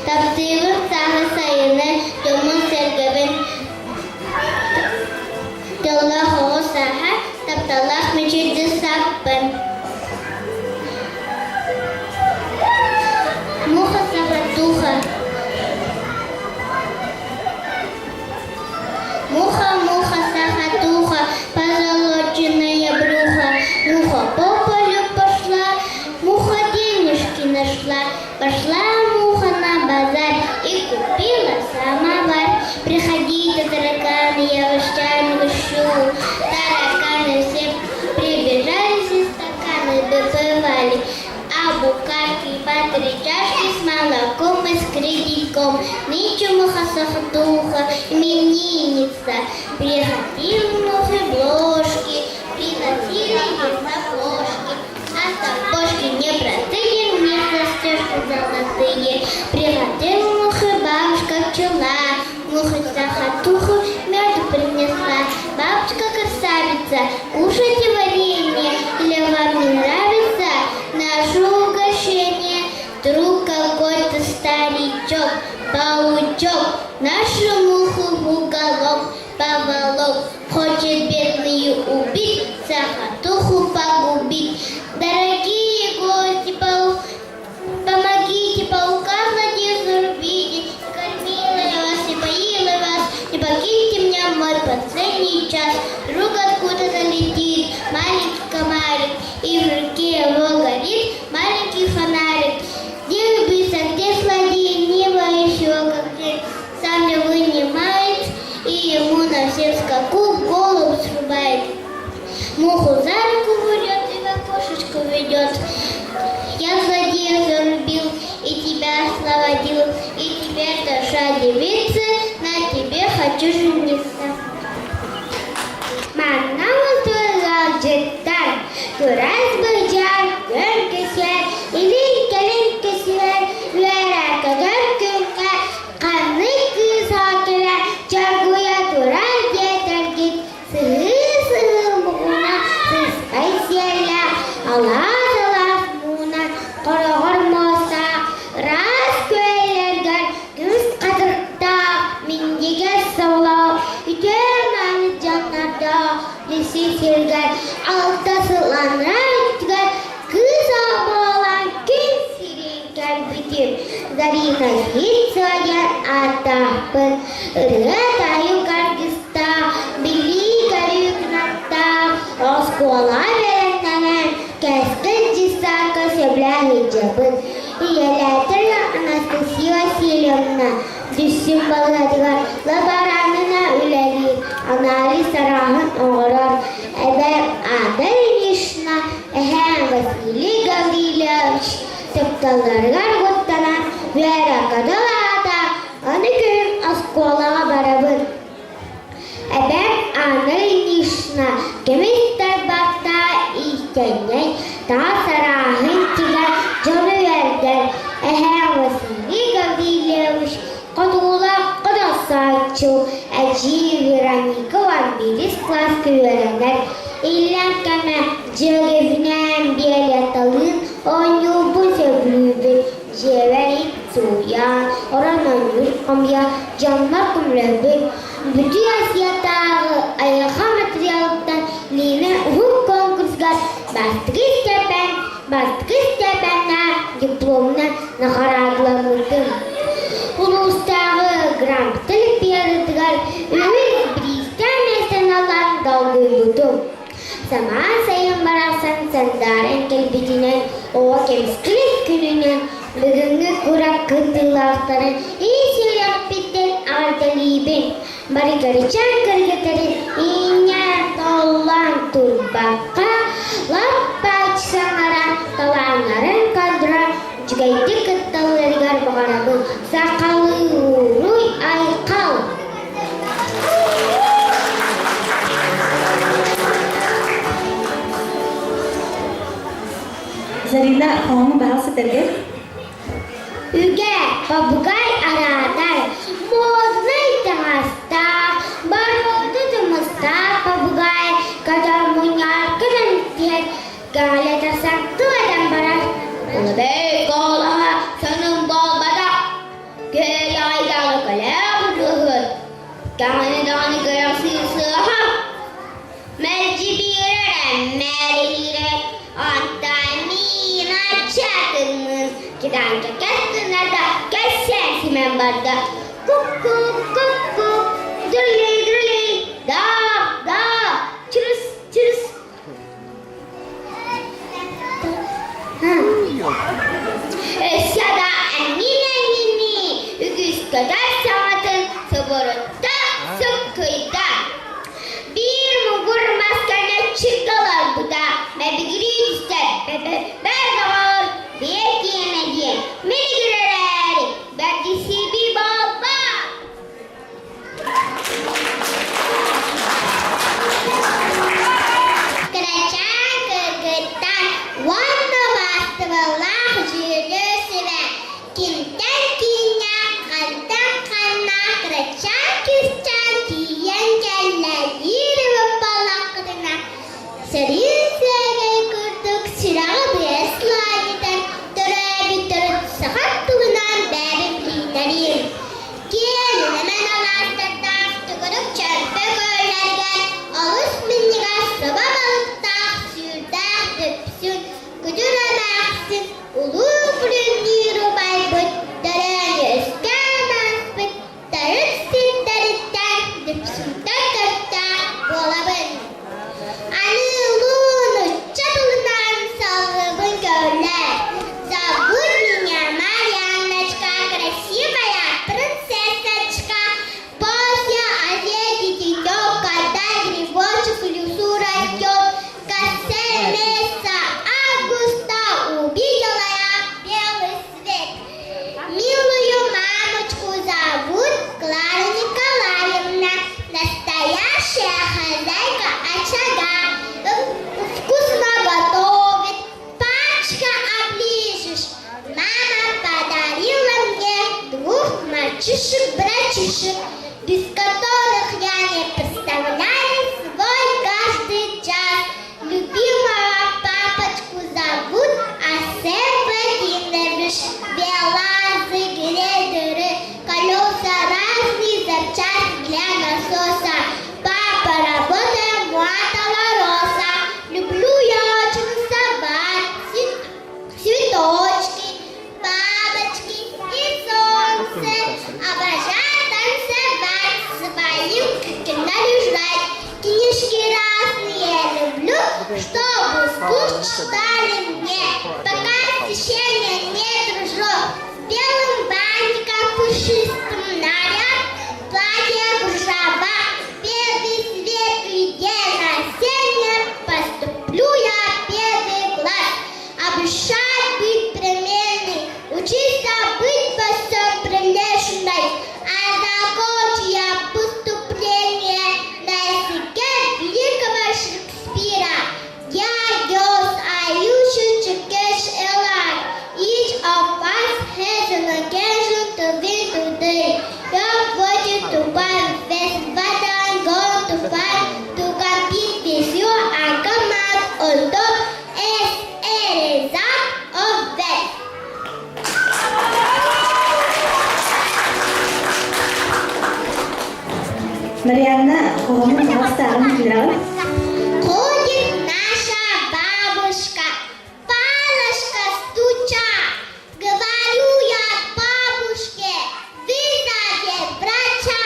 Taptığır sahı sayını, yomun sergabin. Yallah o saha, taptallah meçirdi sapın. Muha saha duha. Muha saha духа, позолоченная бруха. Муха по полю пошла, муха денежки нашла. Пошла муха на базар и купила самовар. Приходите, тараканы, я ваш чай угощу. Тараканы все прибежались и стаканы допивали. А букашки по 3 чашки с молоком и с кредитком. Ничего муха саха духа, именинница. Приходили мухи бложки, приносили ей сапожки. А сапожки не простые, не застежки золотые. Приходила мухи бабушка пчела, муха сахатуху меду принесла. Бабушка красавица, кушайте варенье, или вам не нравится наше угощение? Вдруг какой-то старичок, паучок, нашу муху в уголок поволок. Хочет бедную убить, сахатуху погубить. Дорогие гости, помогите паука злодею видеть. Кормила я вас и поила вас, не покиньте меня в мой последний час. Вдруг откуда-то летит маленький комарик, и в руке его горит маленький фонарик. Где убийца, где злодей, небо еще как день. Сам не вынимает, и ему на всем скаку голову срубает. Муху за руку ведет и в окошечко ведет. Я злодея зарубил и тебя освободил, и теперь душа девицы, на тебе хочу жениться. Манамыз тойлар жеттар, көрәз бұйжар, көркесер, илин-келин кесер, үйәрәкі көркінгі, қаны кыз хакелер, чаргуя турар детер гит, сығы-сығы мұғына, сыспай селя, алас-алас мұна, қорғыр мосақ, рас көйлергер, күз қадырттақ, мендеге саулау, үтен аны жаннарда, лесі сергер, алтасыланар үтгер, кыз абалан күн сирен кәлбітер, Зарина хитсояр атақпын, ұры тайу каргыста, били карюкнатта, оскола веренненен, кәскін жисака сөбләхи жабын. Иеләтір Анастасия Васильевна, дүссін балғадығар, лабаранына үләли, анали сарағын оғырар, әбәр адыр ешна, әхән Василий Гаврилович, тыпталарғар ғоттанан, вәра қадалада, аны көрім асколаға барабын. Әбәр адыр ешна, кемістер бақта истеннен, та сарағын тигер, жаны вердер, әхән Василий Гаврилович, Кодулак кодасачу, әжи Вероника var бирис класс көверенер. Иллән кәмә жегевнән биялеталын, оню bu söblübün, jeverit suya, oranan yurtkamya, canlar kumröbün. Bütün Asiyatağı ayağa materialdan line huk konkursgar, bastık istepenler, diplomna naharadlanırdım. Улустағы гранттылық бердігер, өз бристен әсеналар далғы бұтым. Заман сайын барасан сандарын келбетінен, оға кемскілік күнінен, бүгінгі құрап күнділақтарын, ешелек біттен ардалибін. Баригаричан кіргетерін, иңер толлан турбаққа, Лампач саңаран, талаңларын кандыра, жүгейді кытталарыгар бағарабын, сақалы ұруй айқал. Зарина, қауымы бағасы тәрге? Үге, бабугай арадай, модный таңаста, баруды дымыста, бабугай, кадар мұняр кірін тек, галета сақтыладан барар. Оны бей қолаға, саным болбада, кей айдалы көлем бұғыр, кәңіні көріқсі сыға, мәлжі біререн, мәлелерен, антамина чакымыз, киданка кәттінада, кәссенсі мен барды. Ку-ку-ку-ку, дүрлей-дүрлей, да, чүріс. Сяда әмин-әмини, үгіз көдәр сағатын соборытта, сұққыйда. Bir mugur maskane çıkkalar bu da. Mebigiri ister. Ben doğur. Bir diyemediğim. Mebigirleri. Berdisi bir baba. Kıraçan kırgıttan. Vanda bastı vallah jürüsü ve. Kimden kinya. Kandan kanna. Kıraçan küsten. Kiyen keller. Serinsege kurduk sırağı bir slayiden Töre sakat tuğunan beri bilgilerim Gelin hemen alardan tıkırıp çarpı göllergen Alış minniga sabah balıkta sürder döpsün Güdüremezsin ulu büründüğü baybıt Deren yüzgemez bit Darıksın darıktan döpsün dökörtta Bolabın Anılunu çatılından salgın göller. Зовут меня Марьяночка, красивая принцессочка. Пусть я одети денек, когда грибочек в лесу растет. В конце месяца августа увидела я белый свет. Милую мамочку зовут Клара Николаевна, настоящая хозяйка очага. Вкусно готовит, пачка оближешь. Мама подарила мне 2 мальчишек-братишек, без которых я не представляю свой каждый час. Любимого папочку зовут Арсен Владимирович. Белазы, грейдеры, колеса разные запчасти для насоса. Папа работает в Мотолороса. Люблю я очень собак, цветочки, бабочки и солнце. Обожаю танцевать, своим наряжать. Книжки разные люблю, чтобы вкус читали мне. Пока стихения не дружу, с белым бантиком пушистым наряд, платье кружева, белый свет где на сене, поступлю я в 1 класс. Обещаю быть переменной, учиться быть во всем прилежной, а закончу я поступление на языке великого Шекспира. Я girls, I usually to catch a lot. Each of us has an occasion to win today. You're going to find best, but I'm going to fight to compete with you and come out on top as a result of that. Марьяна, қауымы бағасы ағын келірі? Ходит наша бабушка, палочка стуча. Говорю я бабушке, вызови врача.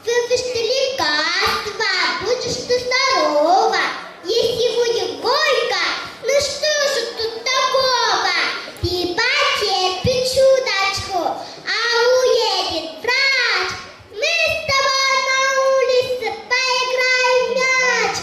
Выпиши лекарства, будешь ты здорова. Если будет горько, ну что же тут такого? Ты потерпи чудочку, а уедет врач. Мы с тобой на улице поиграем в мяч.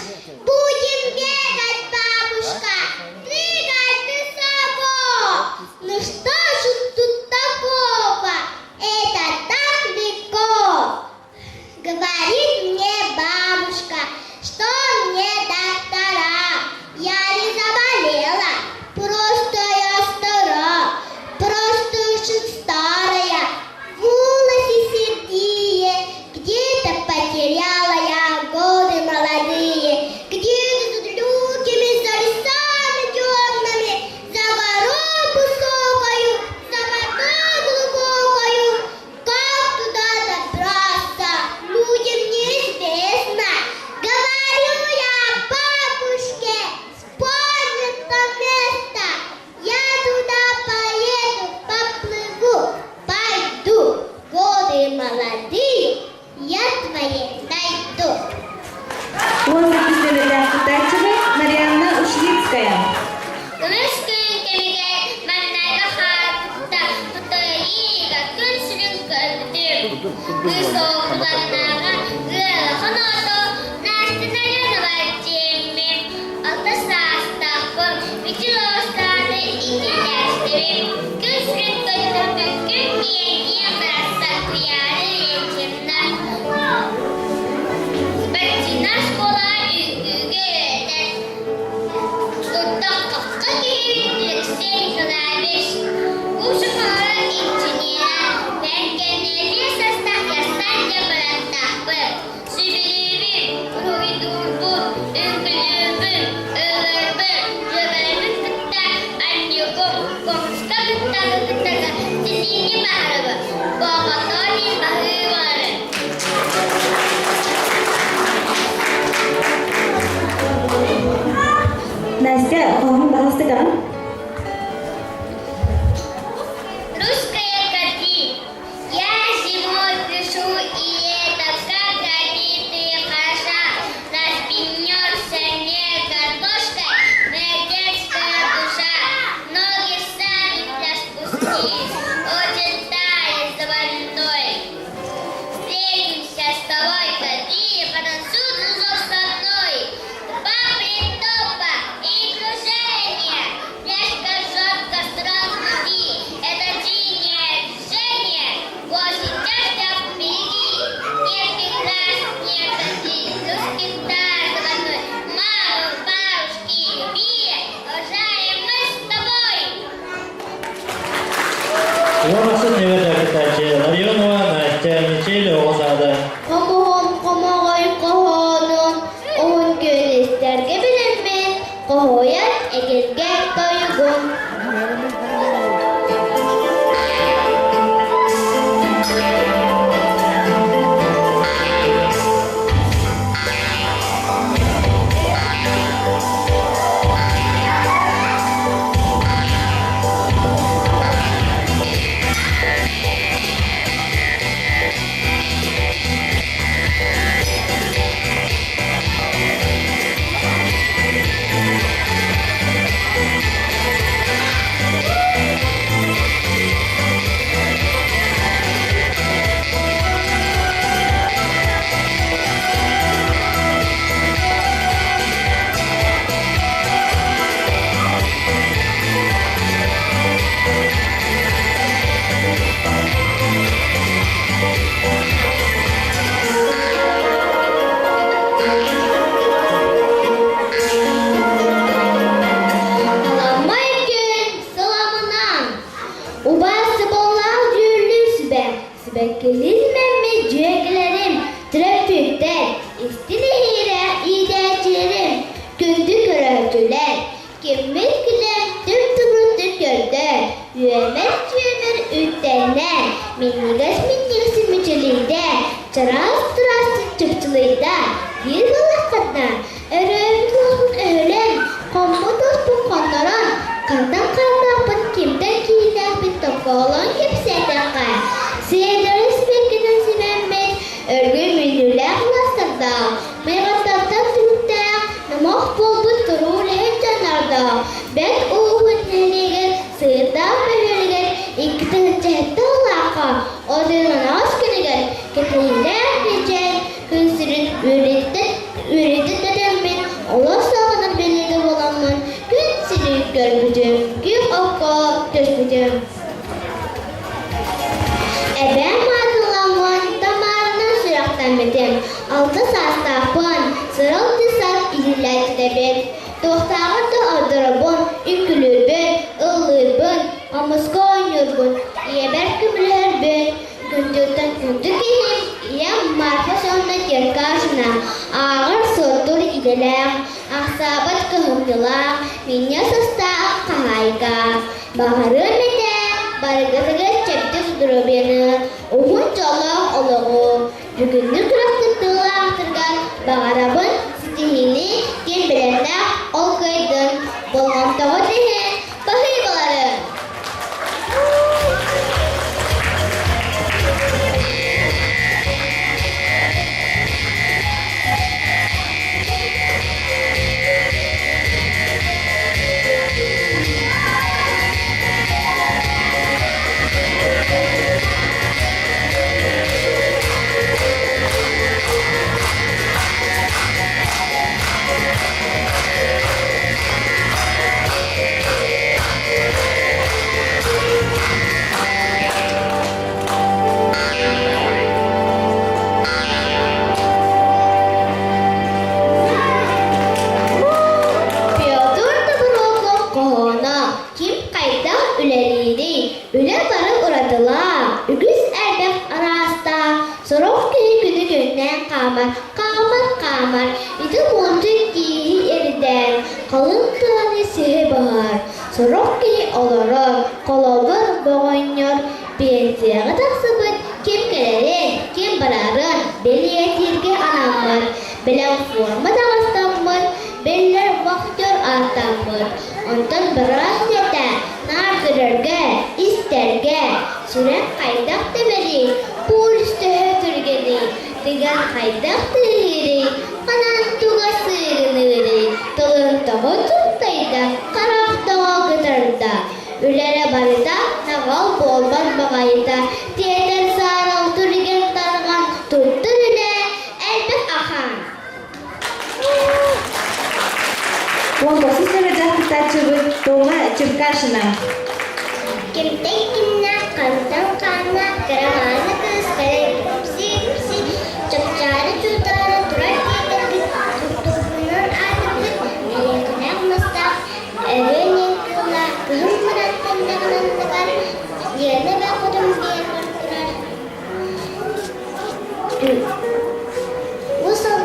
Настя, қоғам бағысты қағын? Русская коти. Я зимой пишу, и это как горитые хаша. Распинется не картошкой, моя детская душа. Ноги сами пляж пустились, очень тает за больной. Встретимся с тобой, коти, потанцуют зов со мной. Топа и кружение, пляшка жестко странности. Это синее движение, восемь тебя впереди. Не прекраснее коти, русский тар за мной. Маму, бабушки, любви, уважаем мы с тобой. Yolması nevede kıtacı, Larionova, Настя, Мичель, Oğuzada. Qo'mon o'g'in ko'rishlarga bilinmen, qo'yat egilga to'ygun. Gelilmemi cüyeklerim, trafikten, istinehire idecilerim, gündü köröcüler, kimlikler, tüm gördü, yüemez üttenler, minnigas simiciliyde, çıras çıkçılıyda, bir balakatlar, öğlen, komutos bu konuran, kandan kimden kiyden bir tokolon kimseden kay. Seyircilerspekiden sinemmet, örgü müdürler kulastırda. Meğatattan Türk'te, namak boldu turul heyecanlarda. Ben uğun neligir, sığırdan bölülgir, iki tırcette olaka. O dırgın az günügür, kesinler geçen, künsürün üretin dedemin, ola sağının belirli olanman, künsürü görmücüm, gün oku düşmücüm. Ben madılamın damarına süreklenmedim. Altı sastapın, sırıl dısat ilerletebin. Doktağı da adırabın, ükülürbün, ılırbın, amuska oynuyurbun. Yeber kümülürbün, gündüzden gündükihim, yem marfa sonuna yer karşına. Ağır sordur idelem, aksabat kıhımlılar, minya sastağ kahayga. Baharı medem, barıgızıgı çeptik durubyanı, uhun çalak oluğu. Bugünlük kıraktıktığı aktırgan, bağarabın sitihini gen bilende ol kıydın. Bolğantağı dehin, bahıybaları. kamar. İdi boncuk giyi eriden, kalın tığını sihe bahar. Sorok kili olarak, kololur boğanyor. Pensiyaga taksıbıt, kim keleri, kim bararın, belli yetirge anamır. Bilen forma da astammır, beller vaktör artammır. Ondan biraz yeter, nar görürge, isterge, süren kaydak demeli, polis töhe türgeni, digan kaydak diri, kanan tuga sığınırı, tolun tağı tuttayda, karak tağı gıdırda. Ülere barıda, naval bolban bagayda, tiyeder sarıl türgen tanıgan, tuttur üle, elbet akan. Konkursu sevecek kıtaçıbı Doğma Çırkaşına. Kimtekina kantan kana karamanı kız kare psi çapçarı çutara turar yedirdi tuttuğunun artık melekler mıstak evrenin kıla kızım bıraktın ne kadar yerine ve kodum diye kurtular Usul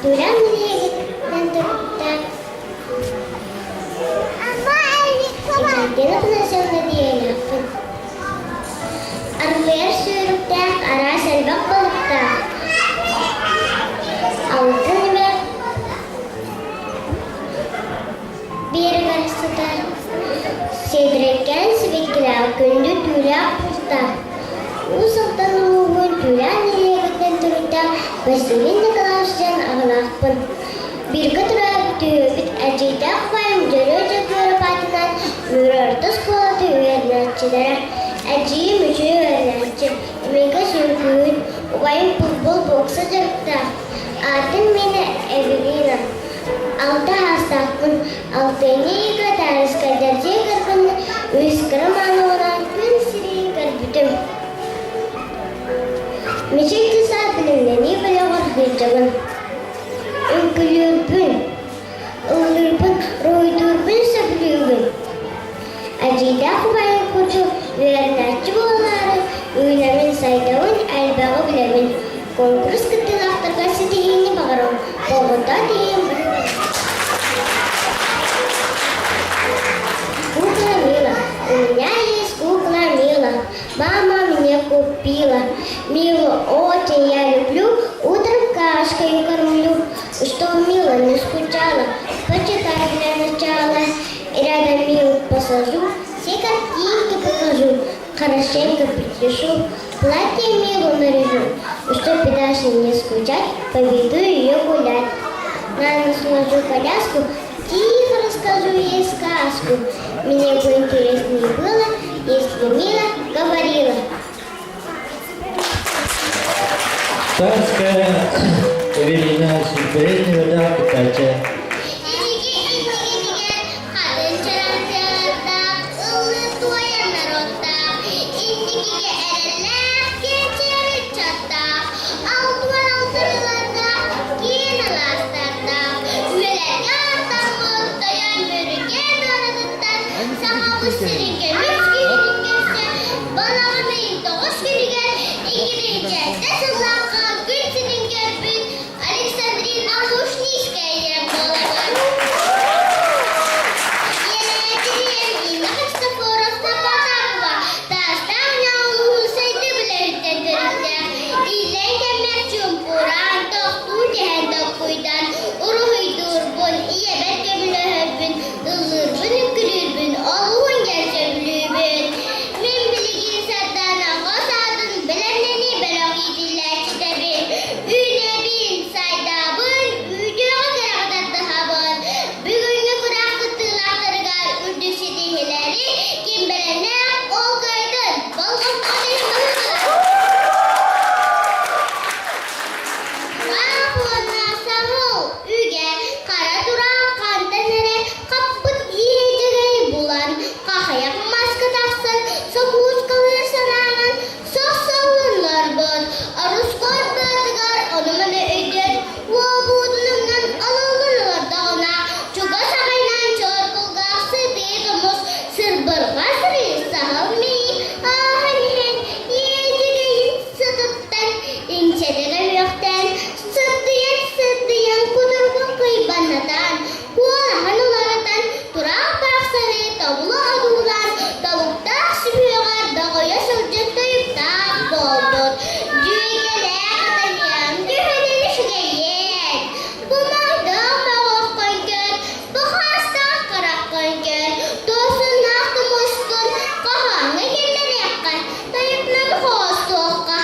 Duran nereye gittin durukta Gene pınasını diyelim. Arılar sürükte, ara selbek balıkta. Altın ve bir karşıda. Sedreken sivikler, gündü tüyler pusta. Uzaktan uğun tüyler nereye giden durukta. Vesilin ne kadar sıcan ağlakpın. Bir katıra tüyübüt acıyda koyum görücü patından mürörtüs kolatı üyerlerçilere acıyı mücü üyerlerçi mega sürgün koyum futbol boksa cırkta adın beni Evelina altı hastakın altını kadar iskaderci kırkın üskırım anılan gün siri karbütüm Meçek kısa bilimleni bile var hıcabın Ünkülürbün, ılırbın, roydurbün söbülürbün. Acıyda kubayın kucu, üyerlerçi boğaları, üylemin saydağın elbağı bilemin. Konkurs kıttılaktır gazeteyini bağırım, boğunda diyeyim. Кукла Мила, у меня есть кукла Мила, мама мне купила. Милу очень я люблю, утром кашкой кормлю, что Мила не скучала, почитай для начала. И рядом Милу посажу, все картинки покажу, хорошенько причешу, платье Милу наряжу, чтобы дальше не скучать, поведу ее гулять. На нос сложу коляску, тихо расскажу ей сказку. Мне бы интереснее было, если Мила говорила. Царская Эвелина Сильверетнева да кытайча. Александрина Лушницкая болдут. Дүйгеләктен, дүйгелешгәен. Бумайда мағаққан көн, бұқаста қараққан көн. Досын ақымыстын, қағаны келдер яққан. Тайыпнан қостоққа,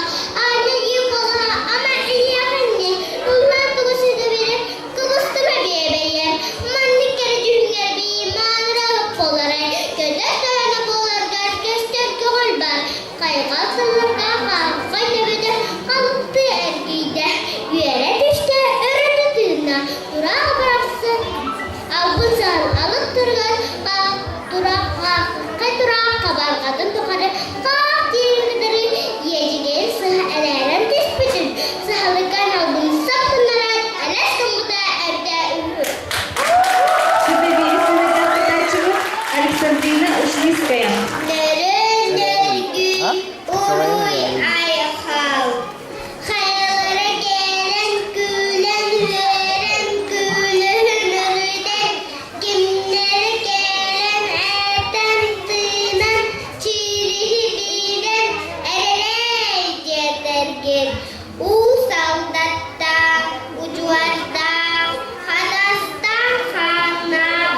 айды ебіға, ама ияғынне. Ұлман тұғысыды беріп, қылыстыра бебейер. Манникер жүңер бейі маңырағып боларай. Көдір тойны боларғар, көстер көғіл бар. Қайға сылырға қағыққа нөбеді, қалыпты әргейді. Үйері түсті, өріні түйіна, тұрақ бұрақсы. Албын сағын алып тұрған, қай тұраққа барғадың тұқары, қақ деймідірі, ежеген сыға әләрім теспетін. Сығалыққан албын сапынарат, әләшкін бұда әрді үрі. Теперь беременная депутатчик Александрина Ушлицкая. Нөрі уруй айқал. Қайлары келін күлін өрін күлінірден. Кімдері келін әтін тынан чирихи бейден әрелей жетерген. У солдаттан, уджуаттан, хадастан ханнан,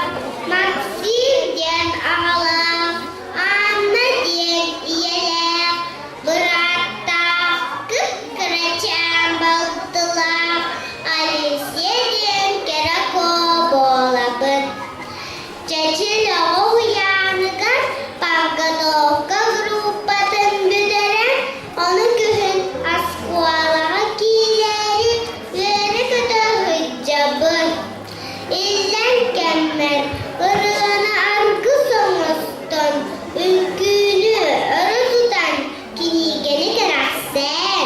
Максимден ағалам, Анна ден иелем, Бұраттан күп-күрәчән болдылам, Алиседен керако болабын. Чәчіліғі уянығын, подготовка группатын бүдірін, оны күхін аскуалаға кейлері, өрі күті хүджабын. Иллән кәммәр, ұрығына арғы соңыстан, үңкүні ұры тұтан, кенегені кәрәксән,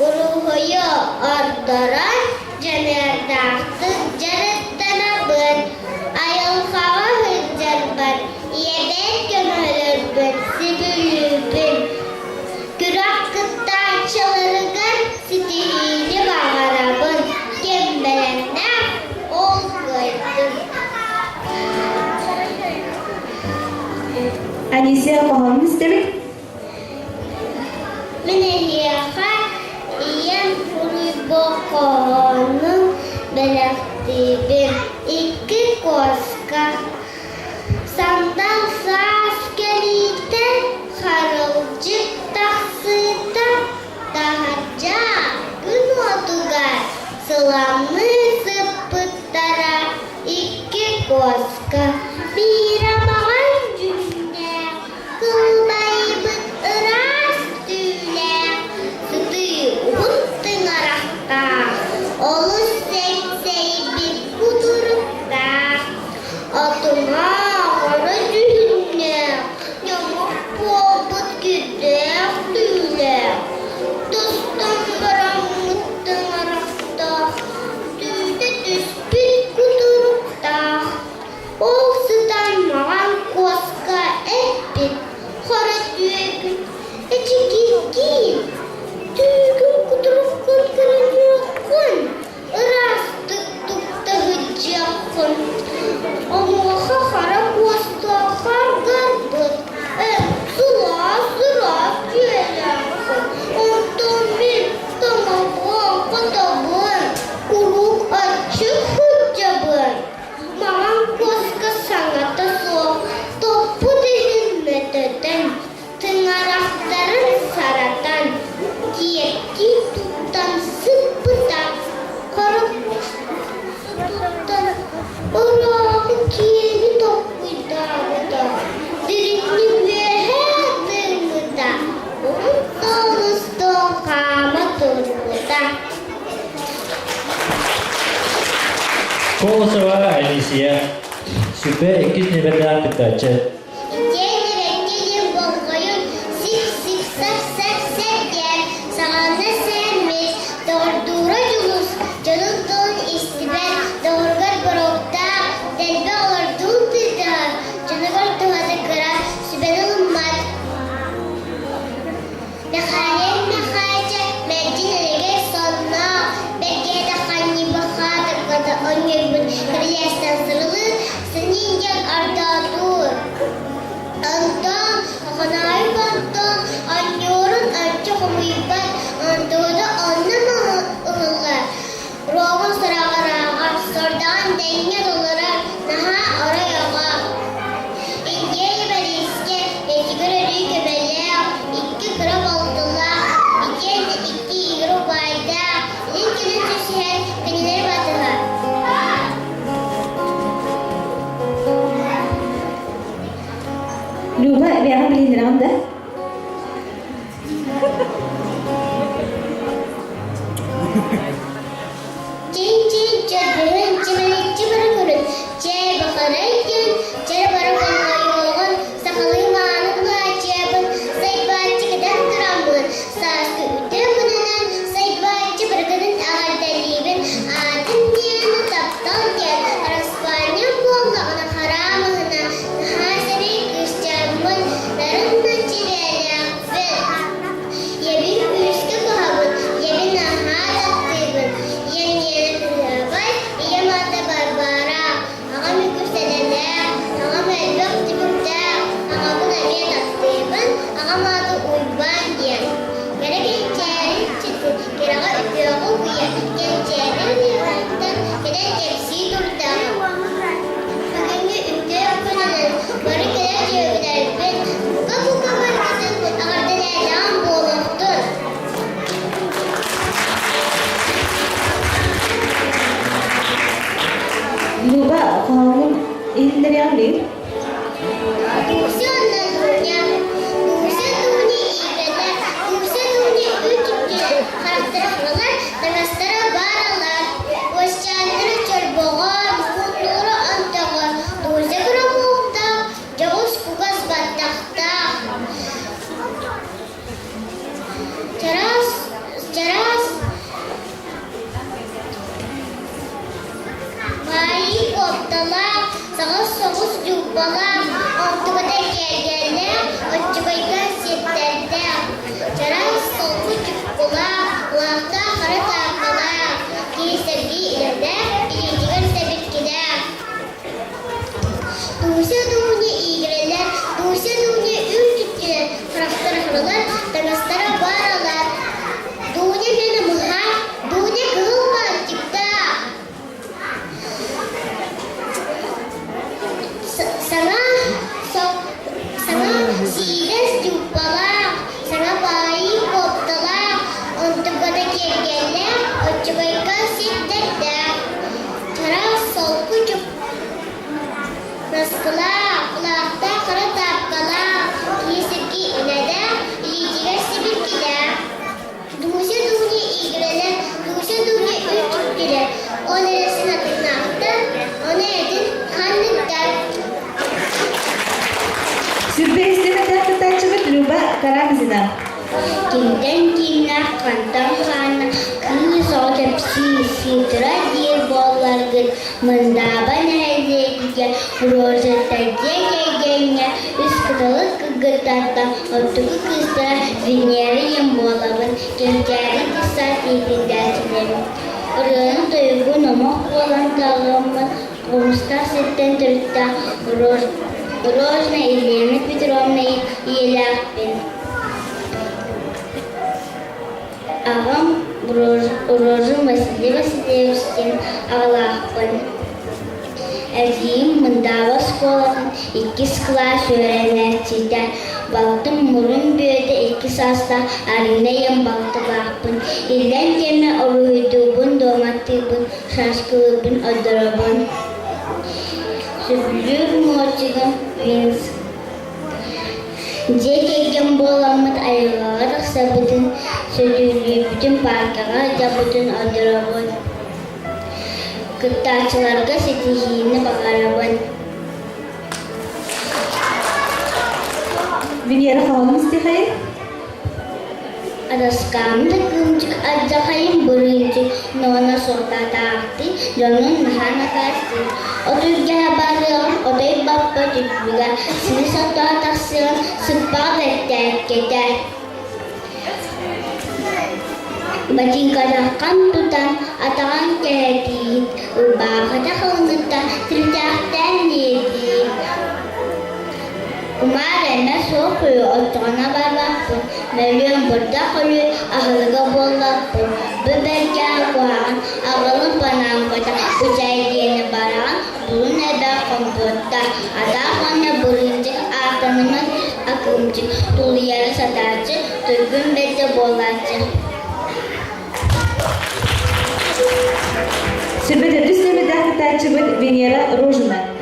ұрығыйы ардыран, жәмердақты жарыттанабын, айылқаға хүджарбын, ебет көмілірбін, сібілібін. Күрак қыттачылырғын, сетейді бағарабын, кембәләннәм, ол қойдым. Анисия Павловна істебек. Менелеха иен фурибоконың бәләқтебін. Икі коска. Сандал сас кәлейті, харылжық тақсыта. Тахаджа күн отуға, сыламны сыпыттара. Икі коска. Бирамаған жүнне, кылбайбыт ырас түйле. Суды ұғыттың арақта, олы сәйбіт құдырықта. Атыма ғары жүнне, ямық болбыт күдек түйле. Достан барамыттың арақта, түйді түспіт құдырықта. Ол sıdan mağan koska etbit, xara tüyegün, ecikikkin, tüyegün kudurukun kırıncıkkın, ırastık tukta hıccakkın. Onuğa xara kosta xargarbıt, sıra tüyelakkın. Ondan bir tamabın, katabın, kuruk açık hıccabın. Mağan koska sanata soğuk, topu değilmeden, tınaraqların saratan, diyekki tutan sıpıtan, karıp tutan, ırağı kiyeni topuyda, diritli müheddirmida, unuttan ıstan kama turbuda. Колосова Анисия. Süper ikiz nöbetler депутатчы. День болғайын, сик-сик-сак-сак-сак дер, сағаны сәміз, дордура жұлыс, жолын тұлын істібәр, дорғар бұрықта, дәлбе олардың тұйдар, жанығар тұғады қыра, сүбәні ұлмад. Мехален мехайча, мәджін әлеге сонна, бәге де қанни бақа, дұрғады оңер бұн, кірілестен сырылы, сынен ек арда dur. hayır. Дуся на дуня, дуся дуня игрелер, дуся дуня ütükler, характерлар, тагастара баралар, Ощандыры чорбоғар, куннуры антағар, дуся громовда, жауыз кугас баттақта. Чарас, майы копталар, сағыз соғыз юббалар, ортығыда келгенлер, отчыбайған сеттердер. Чарас солғы жүккулар, лақта қары тақылар, кейсерге илердер, илетігер сәбеткелер. Дуся дуня игрелер, дуся дуня үртүктелер, характерлар, таңастара баралар. Дуня мені мұға, дуня кылман тикта. Sana sires yuppalak, sana bayi koptalak, untuk kata kergeler, ocakayka siddetler. Taras solku cup, naskılak, kulakta kara tapkalak, kiyisirki inede, iliciler sibirkiler. Duşa dunya igreler, duşa dunya ütüktüler, o neresine tırnakta, o neredin kanlıkta. Sürbeğizleme dağıtıtacımı Luba Karamzina. Kimden kimler kantan kana, kız olacak sitira diye bollar gül, mındaban eylediğe, rozeta gegegenge, üskıdalık gıgırdattan, otuğu kızlar, Veneriyem bolavın, gençleri kısat edildiğim. Rığın duygun omak olan dağımın, Omsta sitten Türk'ta, Розна Елена Петровна Еляпин. Ағам Розы Василий Васильевичтен Аллахпын. Әзейім мұндава сколатын 2 класс öğrenmekçide. Baltım murun böğde 2 sasta arınayım baltı bakpın. İlden keme oruydubun, domatıbın, şaşkılıbın, ödürübün. Süpülür moçigin vins. Cekegen bolamıt ayılarak sabıdın, sözülü bütün parkağa cabıdın ödürübün. Kıttaçılarga setihini bakarıbın. Venera Hanım istihayır. Adaskamda kımcık adjakayım bırıncık, nona sota tahtı, canın nahana kastı. Oturga barıyan, otoy bappa tüpüga, sini sota taksıyan, sıppa vettek keter. Bacın kadakkan tutan, atağın kehekiyit, ubağıda kılgıta, tırcaktan yediyit. Umarena sokuyu otağına barbaktın, Meryem burada kalıyor, ahılıga bollaktın. Böbergen koğan, ağılın panamkada, güzelliğini baran, bulun ebe kompotta. Adağına bırıncık, artanımın akımcık, dolu yarı satarcı, tüygün bete bollatcı. Sürbede düzleme dağıtıtacımı Venera Rojna.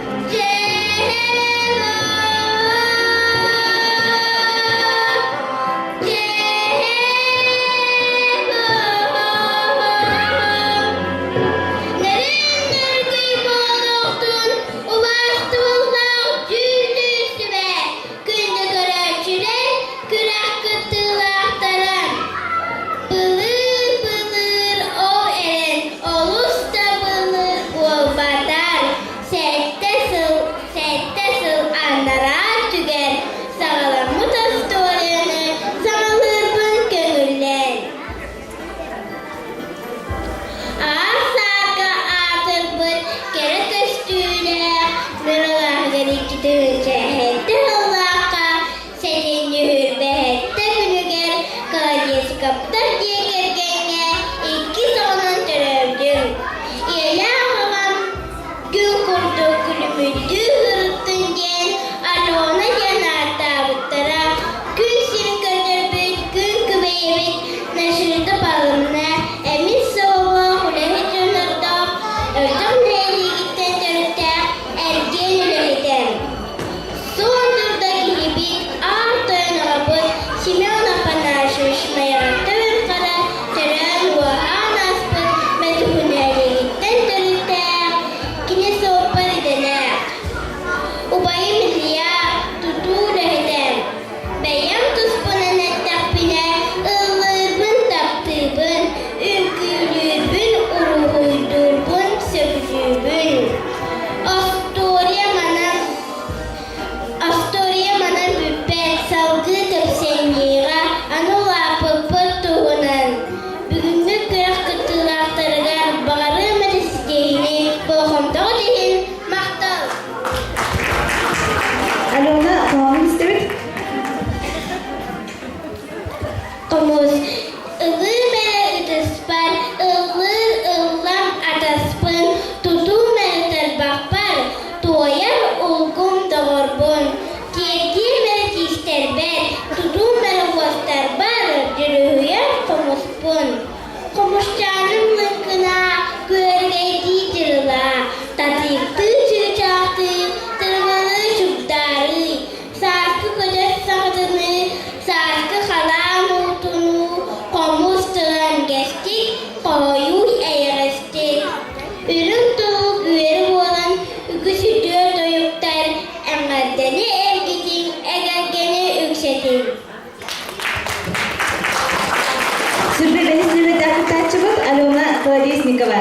Сырды бәйсінімі дәкітатчы бұд Алена Колодесникова.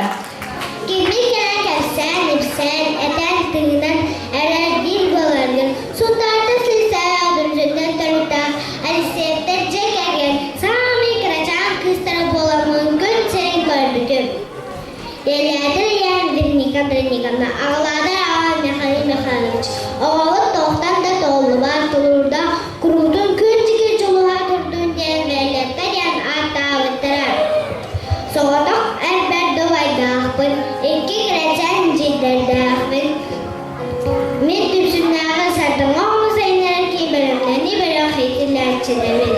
Кембек кәлән кәпсән, епсән, әтән тыңынан әрәр дил боларгын. Сундарды сылсай алдыржындан тұрыта, әлістеттер жек әген, сами крачан кыстары боламын күн сен көрдікім. Еләдір яндыр Никандр, ağladır ağa Mexail Mexailovич. Oğalı toxtan da tollu var tulurda, kurudun küncükü çuluğa durdun diyen verletler yan arta avıttırar. Soğuduk elber duvaydaxpın, iki kreçen cidderdaxpın. Men tüpsünnağı sardım, oğlu sayınların ki bölümlerini bir oxiyetiler çilemin.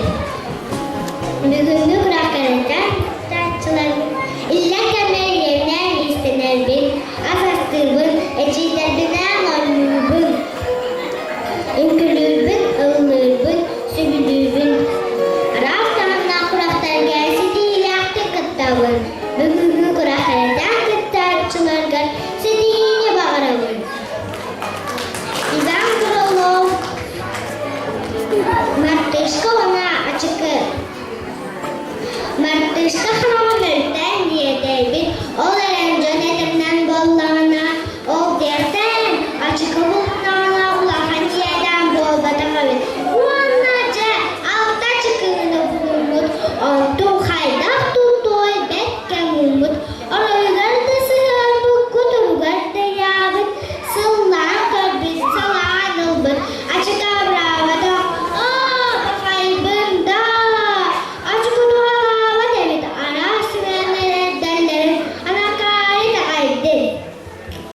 Bugünkü bırakırından tartçılarım. İlla kemer yerler istener bin, asastığımın, eciderdinden oynubun. Ünkülübün, ığılıbın, sübülübün. Raf tanımdan kuraktar gelsi değil yaktı kıttavın. Bugünkü kuraklardan kıttarçılargar, sediğine bağıralım. İvan Kurolov, Мартышка она очки. Мартышка